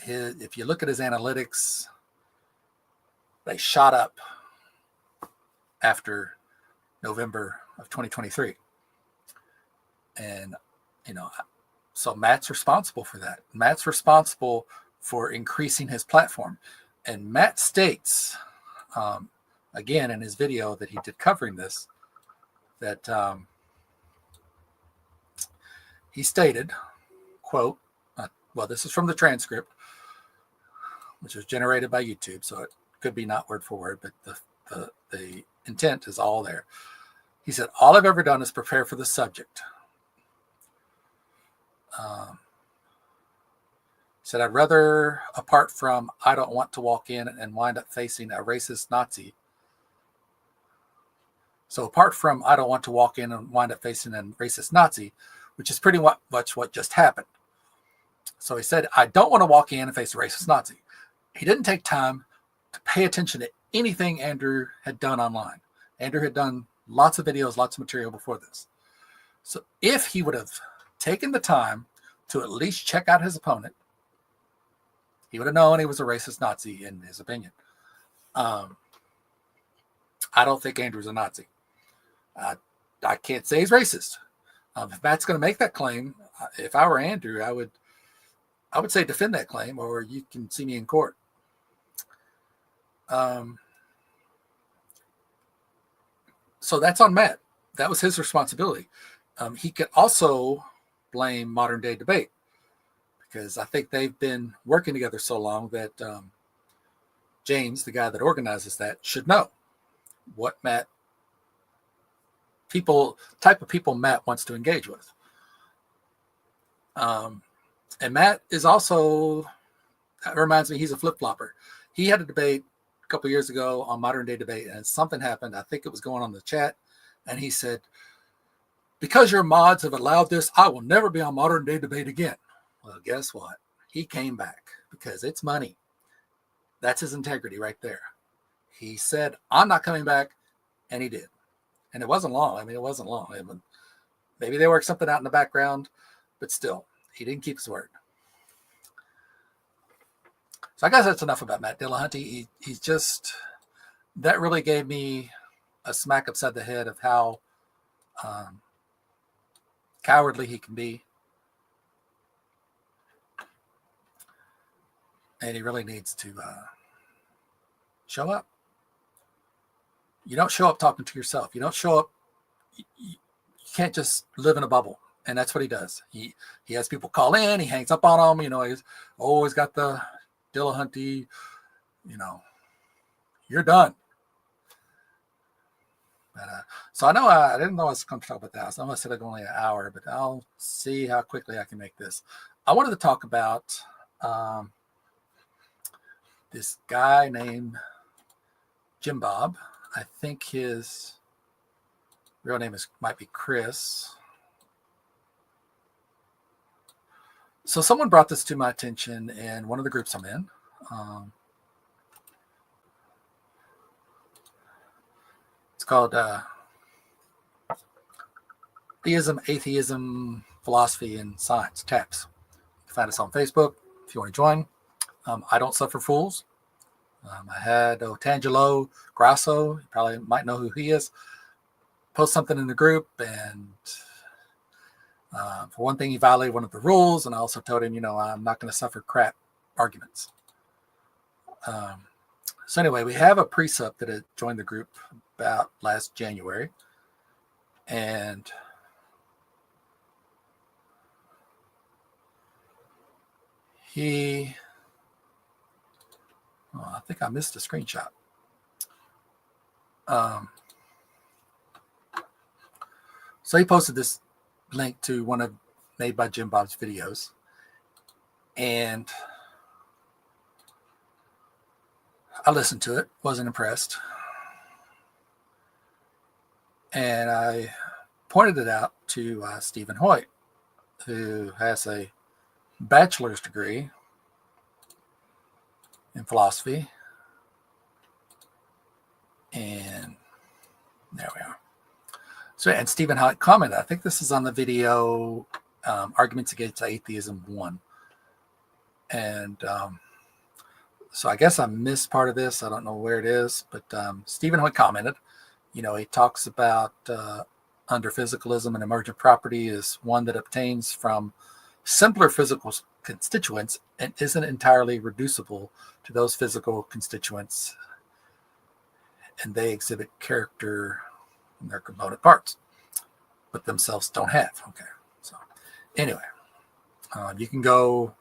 If you look at his analytics, they shot up after November of 2023. And, so Matt's responsible for that. Matt's responsible for increasing his platform. And Matt states, again, in his video that he did covering this, that he stated, quote, well, this is from the transcript, which was generated by YouTube, so it could be not word for word, but the intent is all there. He said, all I've ever done is prepare for the subject. Said, I'd rather, apart from I don't want to walk in and wind up facing a racist Nazi. So apart from I don't want to walk in and wind up facing a racist Nazi, which is pretty much what just happened. So he said, I don't want to walk in and face a racist Nazi. He didn't take time to pay attention to anything Andrew had done online. Andrew had done lots of videos, lots of material before this. So if he would have taken the time to at least check out his opponent, he would have known he was a racist Nazi, in his opinion. I don't think Andrew's a Nazi. I can't say he's racist. If Matt's going to make that claim, if I were Andrew, I would say defend that claim, or you can see me in court. So that's on Matt. That was his responsibility. He could also blame Modern Day Debate, because I think they've been working together so long that James, the guy that organizes that, should know what type of people Matt wants to engage with. And Matt is also, that reminds me, he's a flip-flopper. He had a debate a couple years ago on Modern Day Debate, and something happened. I think it was going on in the chat, and he said, because your mods have allowed this, I will never be on Modern Day Debate again. Well, guess what? He came back because it's money. That's his integrity right there. He said, I'm not coming back, and he did. And it wasn't long. I mean, it wasn't long. Maybe they worked something out in the background, but still, he didn't keep his word. So I guess that's enough about Matt Dillahunty. He's just, that really gave me a smack upside the head of how cowardly he can be. And he really needs to show up. You don't show up talking to yourself. You don't show up. You can't just live in a bubble. And that's what he does. He has people call in. He hangs up on them. He's always got the Dillahunty, you're done. But, so I know I didn't know I was going to talk about that. I know I said I'd only an hour, but I'll see how quickly I can make this. I wanted to talk about this guy named Jimbob. I think his real name might be Chris. So someone brought this to my attention in one of the groups I'm in. It's called Theism, Atheism, Philosophy, and Science, TAPS. You can find us on Facebook if you want to join. I don't suffer fools. I had Tangelo Grasso, you probably might know who he is, post something in the group, and for one thing, he violated one of the rules, and I also told him, I'm not going to suffer crap arguments. So anyway, we have a pre-sub that had joined the group about last January, and I think I missed a screenshot. So he posted this link to one of MadebyJimbob's videos, and I listened to it, wasn't impressed, and I pointed it out to Stephen Hoyt, who has a bachelor's degree in philosophy. And there we are. So, and Stephen Hoyt commented, I think this is on the video, Arguments Against Atheism 1. And so I guess I missed part of this. I don't know where it is, but Stephen Hoyt commented, he talks about under physicalism and emergent property is one that obtains from simpler physical constituents and isn't entirely reducible to those physical constituents, and they exhibit character in their component parts, but themselves don't have. Okay, so anyway, you can go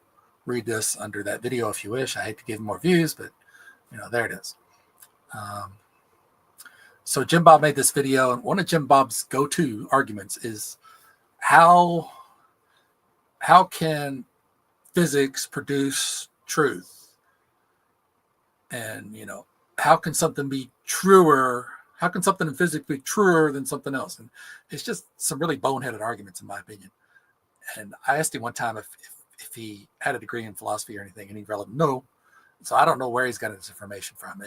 read this under that video if you wish. I hate to give more views, but there it is. So Jim Bob made this video, and one of Jim Bob's go-to arguments is how can physics produce truth? And how can something be truer? How can something in physics be truer than something else? And it's just some really boneheaded arguments, in my opinion. And I asked him one time if he had a degree in philosophy or anything, and he realized no. So I don't know where he's got his information from.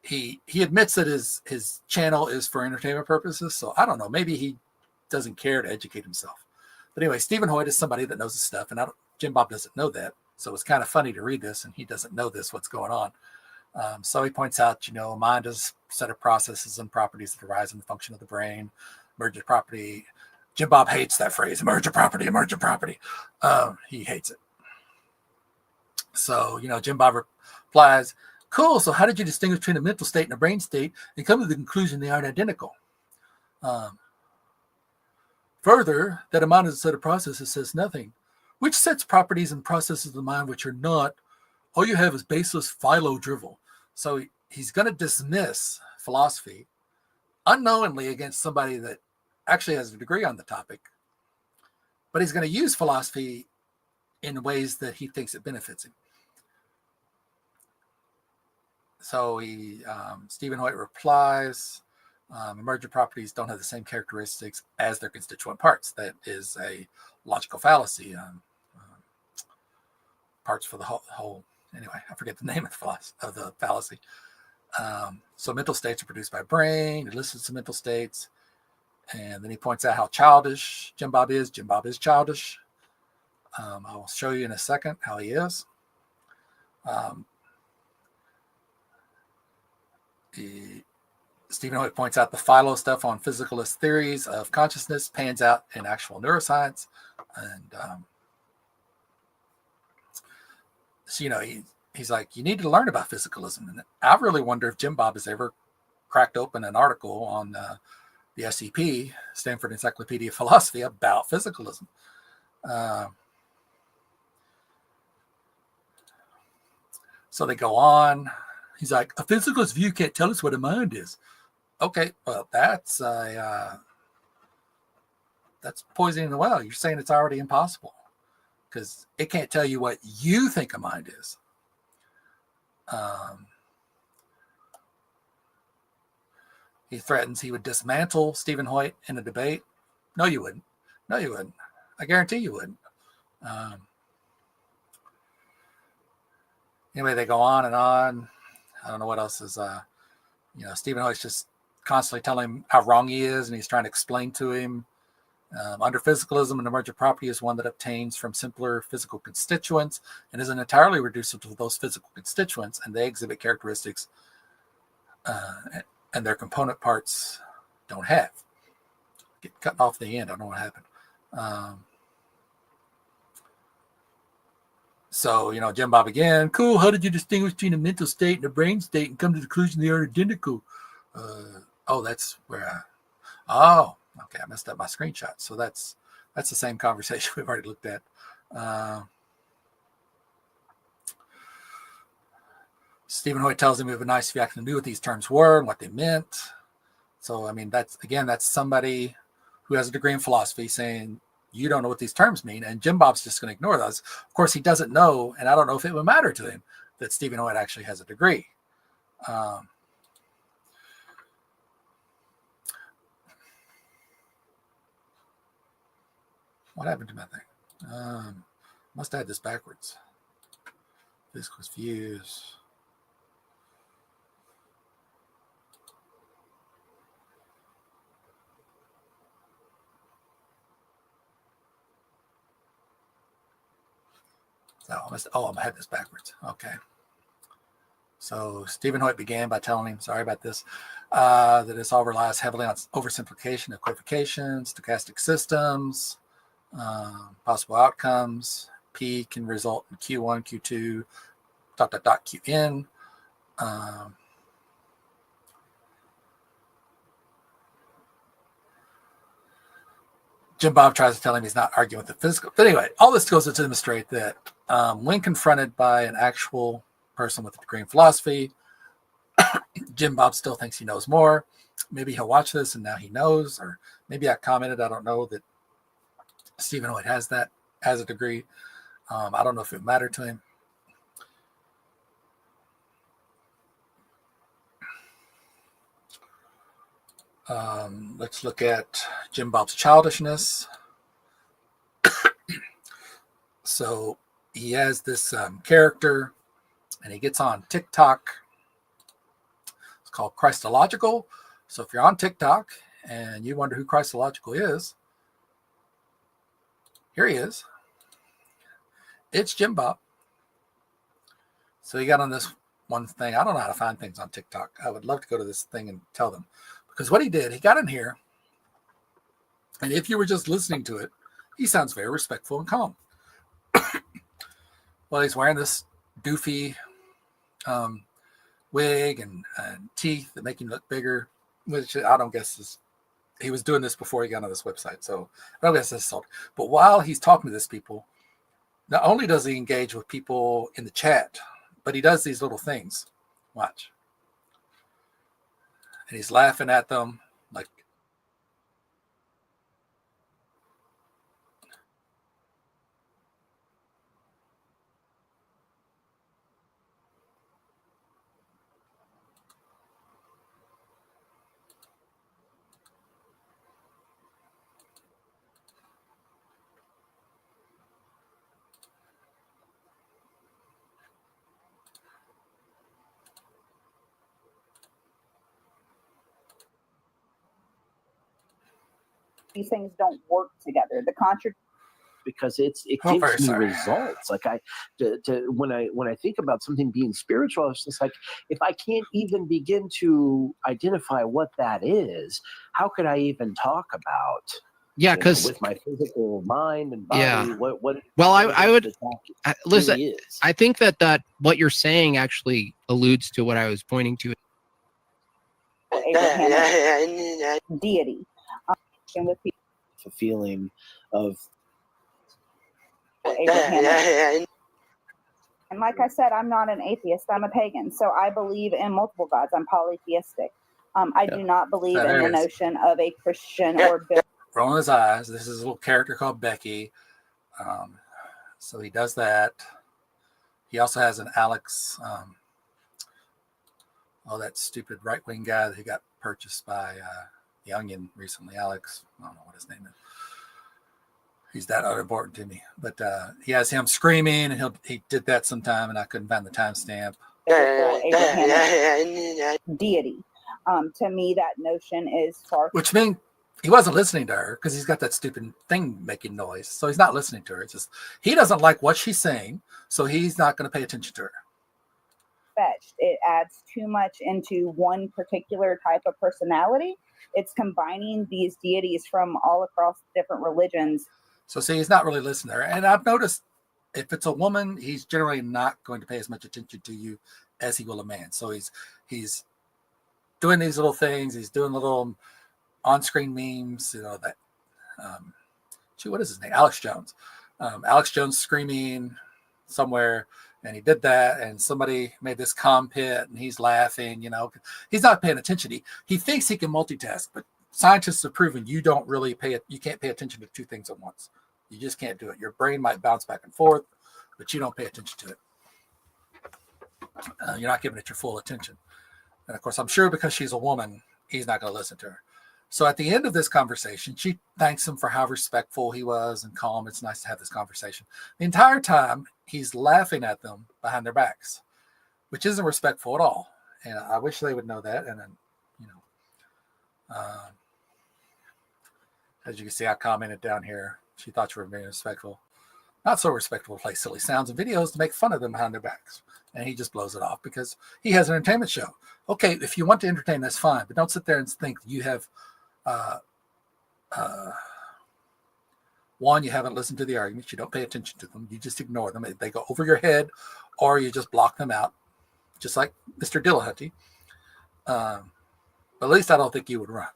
He admits that his channel is for entertainment purposes, so I don't know. Maybe he doesn't care to educate himself. But anyway, Stephen Hoyt is somebody that knows his stuff, and Jim Bob doesn't know that. So it's kind of funny to read this, and he doesn't know what's going on. So he points out, mind is a set of processes and properties that arise in the function of the brain. Emergent property. Jim Bob hates that phrase, emergent property, emergent property. He hates it. So, Jim Bob replies, cool, so how did you distinguish between a mental state and a brain state and come to the conclusion they aren't identical? Further, that a mind is a set of processes says nothing. Which sets properties and processes of the mind which are not, all you have is baseless philo-drivel. So he's going to dismiss philosophy unknowingly against somebody that actually has a degree on the topic, but he's going to use philosophy in ways that he thinks it benefits him. So Stephen Hoyt replies, emergent properties don't have the same characteristics as their constituent parts. That is a logical fallacy. Parts for the whole. Anyway, I forget the name of the fallacy. So mental states are produced by brain. He lists some mental states. And then he points out how childish Jim Bob is. Jim Bob is childish. I will show you in a second how he is. Stephen Hoyt points out the philo stuff on physicalist theories of consciousness pans out in actual neuroscience. And, so, he's like, you need to learn about physicalism. And I really wonder if Jim Bob has ever cracked open an article on the SEP, Stanford Encyclopedia of Philosophy, about physicalism. So they go on. He's like, a physicalist view can't tell us what a mind is. Okay, well, that's poisoning the well. You're saying it's already impossible because it can't tell you what you think a mind is. He threatens he would dismantle Stephen Hoyt in a debate. No, you wouldn't. No, you wouldn't. I guarantee you wouldn't. Anyway, they go on and on. I don't know what else is, Stephen Hoyt's just constantly telling him how wrong he is, and he's trying to explain to him. Under physicalism, an emergent property is one that obtains from simpler physical constituents and isn't entirely reducible to those physical constituents, and they exhibit characteristics and their component parts don't have. Get cut off the end. I don't know what happened. So, Jim Bob again, cool. How did you distinguish between a mental state and a brain state and come to the conclusion they are identical? That's where okay. I messed up my screenshot. So that's the same conversation we've already looked at. Stephen Hoyt tells him it would be nice if you actually knew what these terms were and what they meant. So, that's somebody who has a degree in philosophy saying, you don't know what these terms mean, and Jim Bob's just going to ignore those. Of course, he doesn't know, and I don't know if it would matter to him that Stephen Hoyt actually has a degree. What happened to my thing? Must have had this backwards. Physical views. So I had this backwards. Okay. So Stephen Hoyt began by telling him, sorry about this, that this all relies heavily on oversimplification, equivocation, stochastic systems, possible outcomes. P can result in Q1, Q2, ... Qn. Jim Bob tries to tell him he's not arguing with the physical. But anyway, all this goes to demonstrate that when confronted by an actual person with a degree in philosophy, Jim Bob still thinks he knows more. Maybe he'll watch this and now he knows, or maybe I commented, I don't know, that Stephen Hoyt has a degree. I don't know if it mattered to him. Let's look at Jim Bob's childishness. So he has this character, and he gets on TikTok. It's called Christological. So if you're on TikTok and you wonder who Christological is, here he is. It's Jim Bob. So he got on this one thing. I don't know how to find things on TikTok. I would love to go to this thing and tell them. Because what he did, he got in here, and if you were just listening to it, he sounds very respectful and calm. Well, he's wearing this doofy wig and teeth that make him look bigger, which I don't guess is, he was doing this before he got on this website, so I don't guess that's salt. But while he's talking to these people, not only does he engage with people in the chat, but he does these little things. Watch. And he's laughing at them like, these things don't work together. The contradiction, because it gives me results. Like when I think about something being spiritual, it's just like, if I can't even begin to identify what that is, how could I even talk about? Yeah, because with my physical mind and body, yeah. What well, I would listen. Really I think that what you're saying actually alludes to what I was pointing to. Abrahamic deity, and with people, a feeling of Abrahamic. And like I said, I'm not an atheist. I'm a pagan, so I believe in multiple gods. I'm polytheistic. I do not believe in the notion of a Christian or rolling his eyes. This is a little character called Becky. So he does that. He also has an Alex, that stupid right-wing guy that he got purchased by The Onion recently. Alex, I don't know what his name is. He's that unimportant to me. But he has him screaming, and he did that sometime, and I couldn't find the timestamp. Deity. To me, that notion is far. Which means he wasn't listening to her because he's got that stupid thing making noise. So he's not listening to her. It's just he doesn't like what she's saying, so he's not going to pay attention to her. Fetched. It adds too much into one particular type of personality. It's combining these deities from all across different religions. So see, he's not really listening to her. And I've noticed if it's a woman, he's generally not going to pay as much attention to you as he will a man. So he's doing these little things. He's doing little on-screen memes, that what is his name? Alex Jones. Alex Jones screaming somewhere, and he did that, and somebody made this pit, and he's laughing, he's not paying attention. He thinks he can multitask, but scientists have proven you don't really you can't pay attention to two things at once. You just can't do it. Your brain might bounce back and forth, but you don't pay attention to it. You're not giving it your full attention. And of course, I'm sure because she's a woman, he's not going to listen to her. So at the end of this conversation, she thanks him for how respectful he was and calm. It's nice to have this conversation. The entire time, he's laughing at them behind their backs, which isn't respectful at all. And I wish they would know that. And then, as you can see, I commented down here. She thought you were being respectful. Not so respectful to play silly sounds and videos to make fun of them behind their backs. And he just blows it off because he has an entertainment show. Okay, if you want to entertain, that's fine. But don't sit there and think you have... one, you haven't listened to the arguments. You don't pay attention to them. You just ignore them. They go over your head, or you just block them out, just like Mr. Dillahunty. But at least I don't think you would run,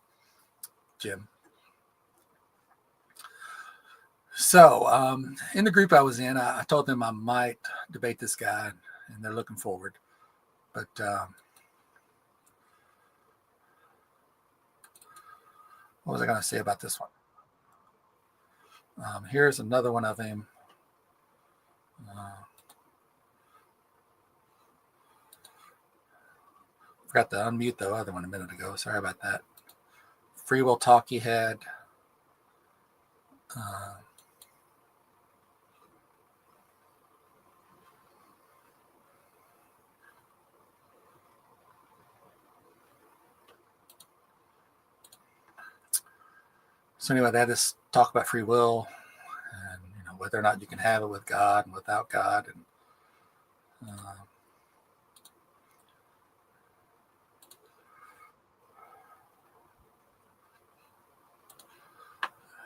Jim. So in the group I was in, I told them I might debate this guy, and they're looking forward. But what was I going to say about this one? Here's another one of him. Forgot to unmute the other one a minute ago. Sorry about that. Free will talk he had. So anyway, that is talk about free will and whether or not you can have it with God and without God. And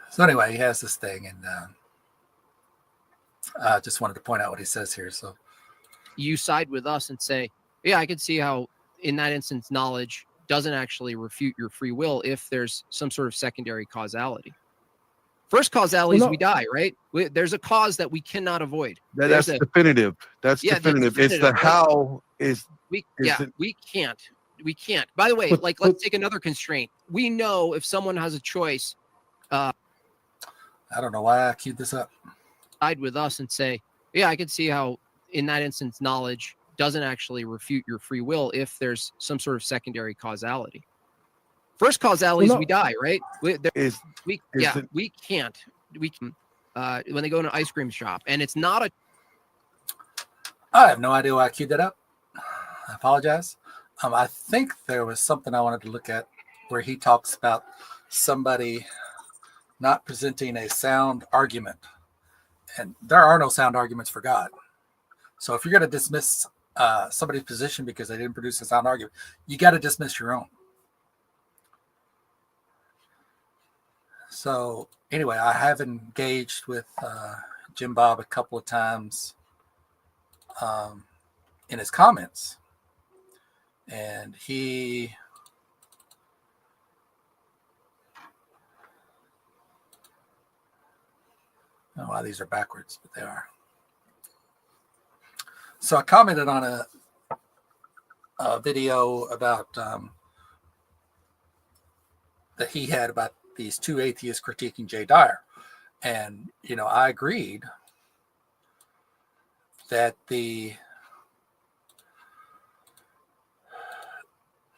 so anyway, he has this thing, and I just wanted to point out what he says here. So you side with us and say, yeah, I can see how in that instance, knowledge doesn't actually refute your free will if there's some sort of secondary causality. First causality is we die, right? There's a cause that we cannot avoid. That's definitive. That's definitive. It's the how is. We can't. We can't. By the way, let's take another constraint. We know if someone has a choice. I don't know why I queued this up. Side with us and say, yeah, I can see how in that instance, knowledge doesn't actually refute your free will if there's some sort of secondary causality. First causality is we die, right? We can't. We can when they go in an ice cream shop, and it's not a. I have no idea why I queued that up. I apologize. I think there was something I wanted to look at where he talks about somebody not presenting a sound argument, and there are no sound arguments for God. So if you're going to dismiss somebody's position because they didn't produce a sound argument, you got to dismiss your own. So anyway, I have engaged with Jimbob a couple of times in his comments, and he I don't know why these are backwards, but they are. So I commented on a video about that he had about these two atheists critiquing Jay Dyer. And, I agreed that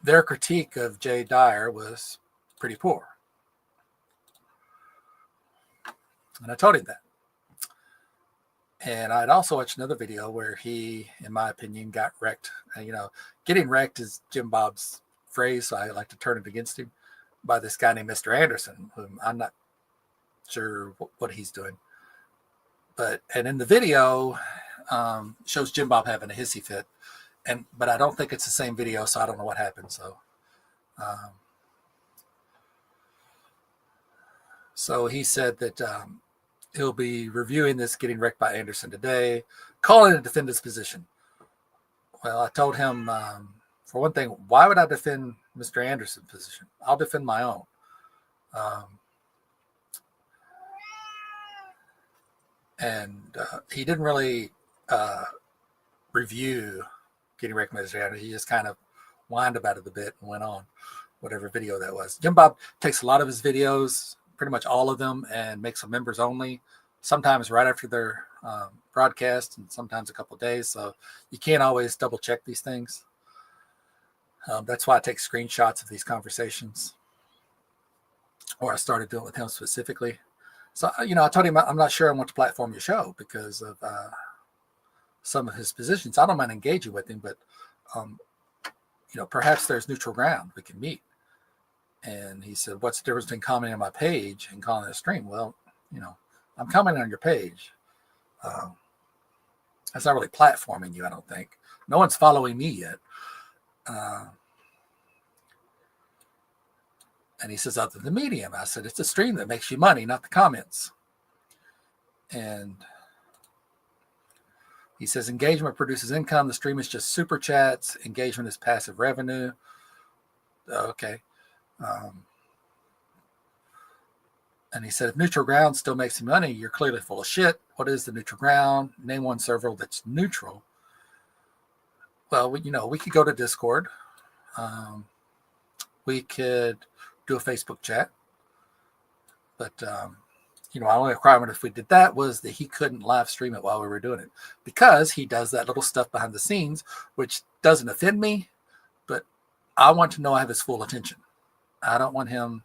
their critique of Jay Dyer was pretty poor. And I told him that. And I'd also watched another video where he, in my opinion, got wrecked. Getting wrecked is Jimbob's phrase, so I like to turn it against him, by this guy named Mr. Anderson, whom I'm not sure what he's doing. And in the video, shows Jimbob having a hissy fit. But I don't think it's the same video, so I don't know what happened. So he said that he'll be reviewing this Getting Wrecked by Anderson today, calling to defend his position. Well, I told him, for one thing, why would I defend Mr. Anderson's position? I'll defend my own. He didn't really review Getting Wrecked by Mr. Anderson. He just kind of whined about it a bit and went on, whatever video that was. Jimbob takes a lot of his videos, pretty much all of them, and makes them members only, sometimes right after their broadcast and sometimes a couple of days. So you can't always double check these things. That's why I take screenshots of these conversations. or I started doing it with him specifically. So, I told him I'm not sure I want to platform your show because of some of his positions. I don't mind engaging with him, but, perhaps there's neutral ground we can meet. And he said, what's the difference between commenting on my page and calling it a stream? Well, I'm commenting on your page. That's not really platforming you, I don't think. No one's following me yet. And he says, other than the medium. I said, it's a stream that makes you money, not the comments. And he says, engagement produces income. The stream is just super chats. Engagement is passive revenue. Okay. And he said, if neutral ground still makes you money, you're clearly full of shit. What is the neutral ground? Name one server that's neutral. Well, we could go to Discord. We could do a Facebook chat. But, our only requirement if we did that was that he couldn't live stream it while we were doing it. Because he does that little stuff behind the scenes, which doesn't offend me, but I want to know I have his full attention. I don't want him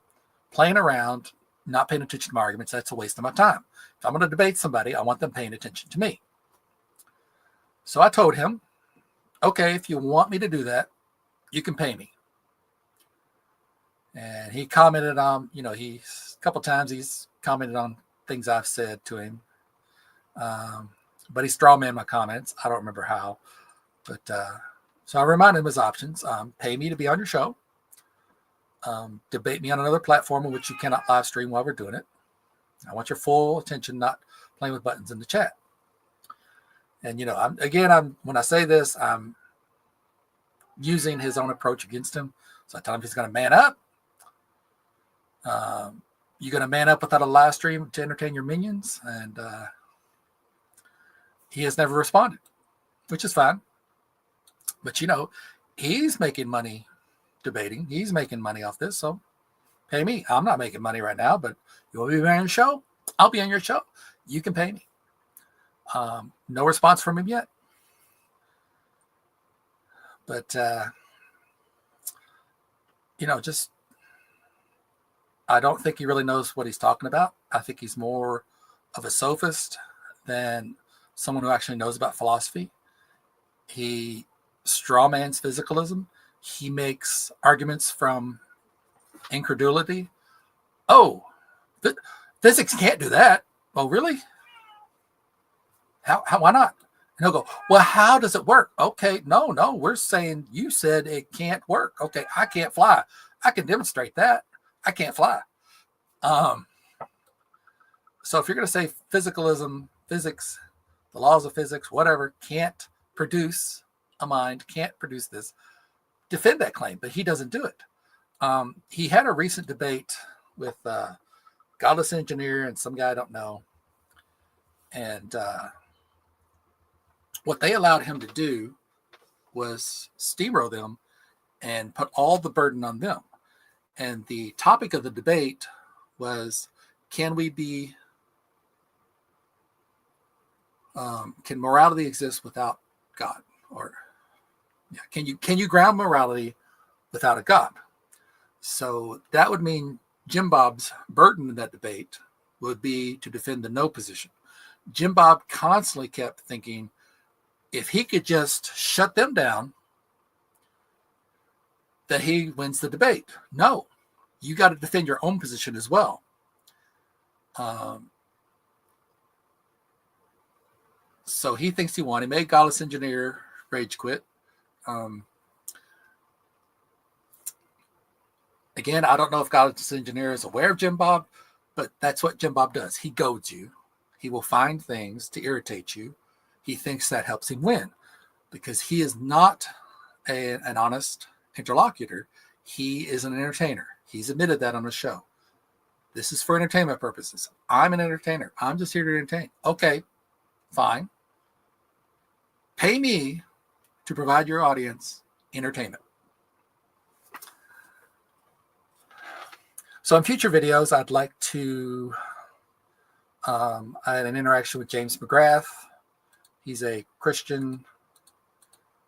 playing around, not paying attention to my arguments. That's a waste of my time. If I'm going to debate somebody, I want them paying attention to me. So I told him, okay, if you want me to do that, you can pay me. And he commented on, a couple times he's commented on things I've said to him. But he strawmanned my comments. I don't remember how. But so I reminded him his options. Pay me to be on your show. Debate me on another platform in which you cannot live stream while we're doing it. I want your full attention, not playing with buttons in the chat. And, when I say this, I'm using his own approach against him. So I tell him he's going to man up. You're going to man up without a live stream to entertain your minions. And he has never responded, which is fine. But, he's making money debating. He's making money off this. So pay me. I'm not making money right now, but you want me to be on your show? I'll be on your show. You can pay me. No response from him yet. But, I don't think he really knows what he's talking about. I think he's more of a sophist than someone who actually knows about philosophy. He strawmans physicalism. He makes arguments from incredulity. Oh, physics can't do that. Oh, really? How? Why not? And he'll go, well, how does it work? Okay, no, we're saying you said it can't work. Okay, I can't fly. I can demonstrate that. I can't fly. So if you're going to say physicalism, physics, the laws of physics, whatever, can't produce a mind, can't produce this, defend that claim, but he doesn't do it. He had a recent debate with Godless Engineer and some guy I don't know. And what they allowed him to do was steamroll them and put all the burden on them. And the topic of the debate was, can morality exist without God? Or can you ground morality without a God? So that would mean Jimbob's burden in that debate would be to defend the no position. Jimbob constantly kept thinking, if he could just shut them down, that he wins the debate. No, you got to defend your own position as well. So he thinks he won. He made Godless Engineer rage quit. Again, I don't know if Godless Engineer is aware of Jimbob, but that's what Jimbob does. He goads you. He will find things to irritate you. He thinks that helps him win because he is not an honest interlocutor. He is an entertainer. He's admitted that on the show. This is for entertainment purposes. I'm an entertainer. I'm just here to entertain. Okay, fine. Pay me to provide your audience entertainment. So in future videos, I'd like to, I had an interaction with James McGrath. He's a Christian,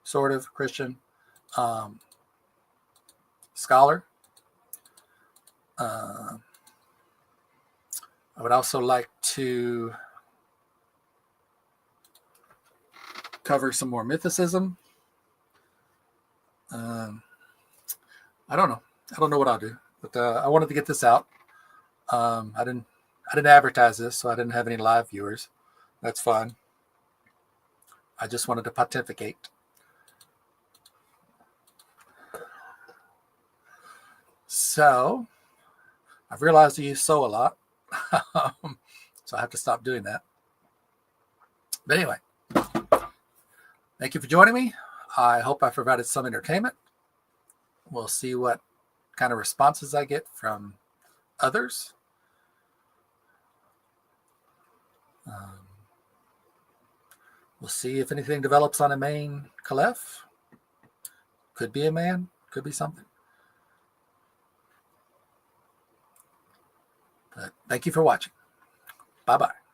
sort of Christian scholar. I would also like to cover some more mythicism. I don't know. I don't know what I'll do, but I wanted to get this out. I didn't advertise this, so I didn't have any live viewers. That's fine. I just wanted to pontificate. So I've realized I use so a lot, so I have to stop doing that. But anyway, thank you for joining me. I hope I provided some entertainment. We'll see what kind of responses I get from others. We'll see if anything develops on Imane Khelif. Could be a man, could be something. But thank you for watching. Bye-bye.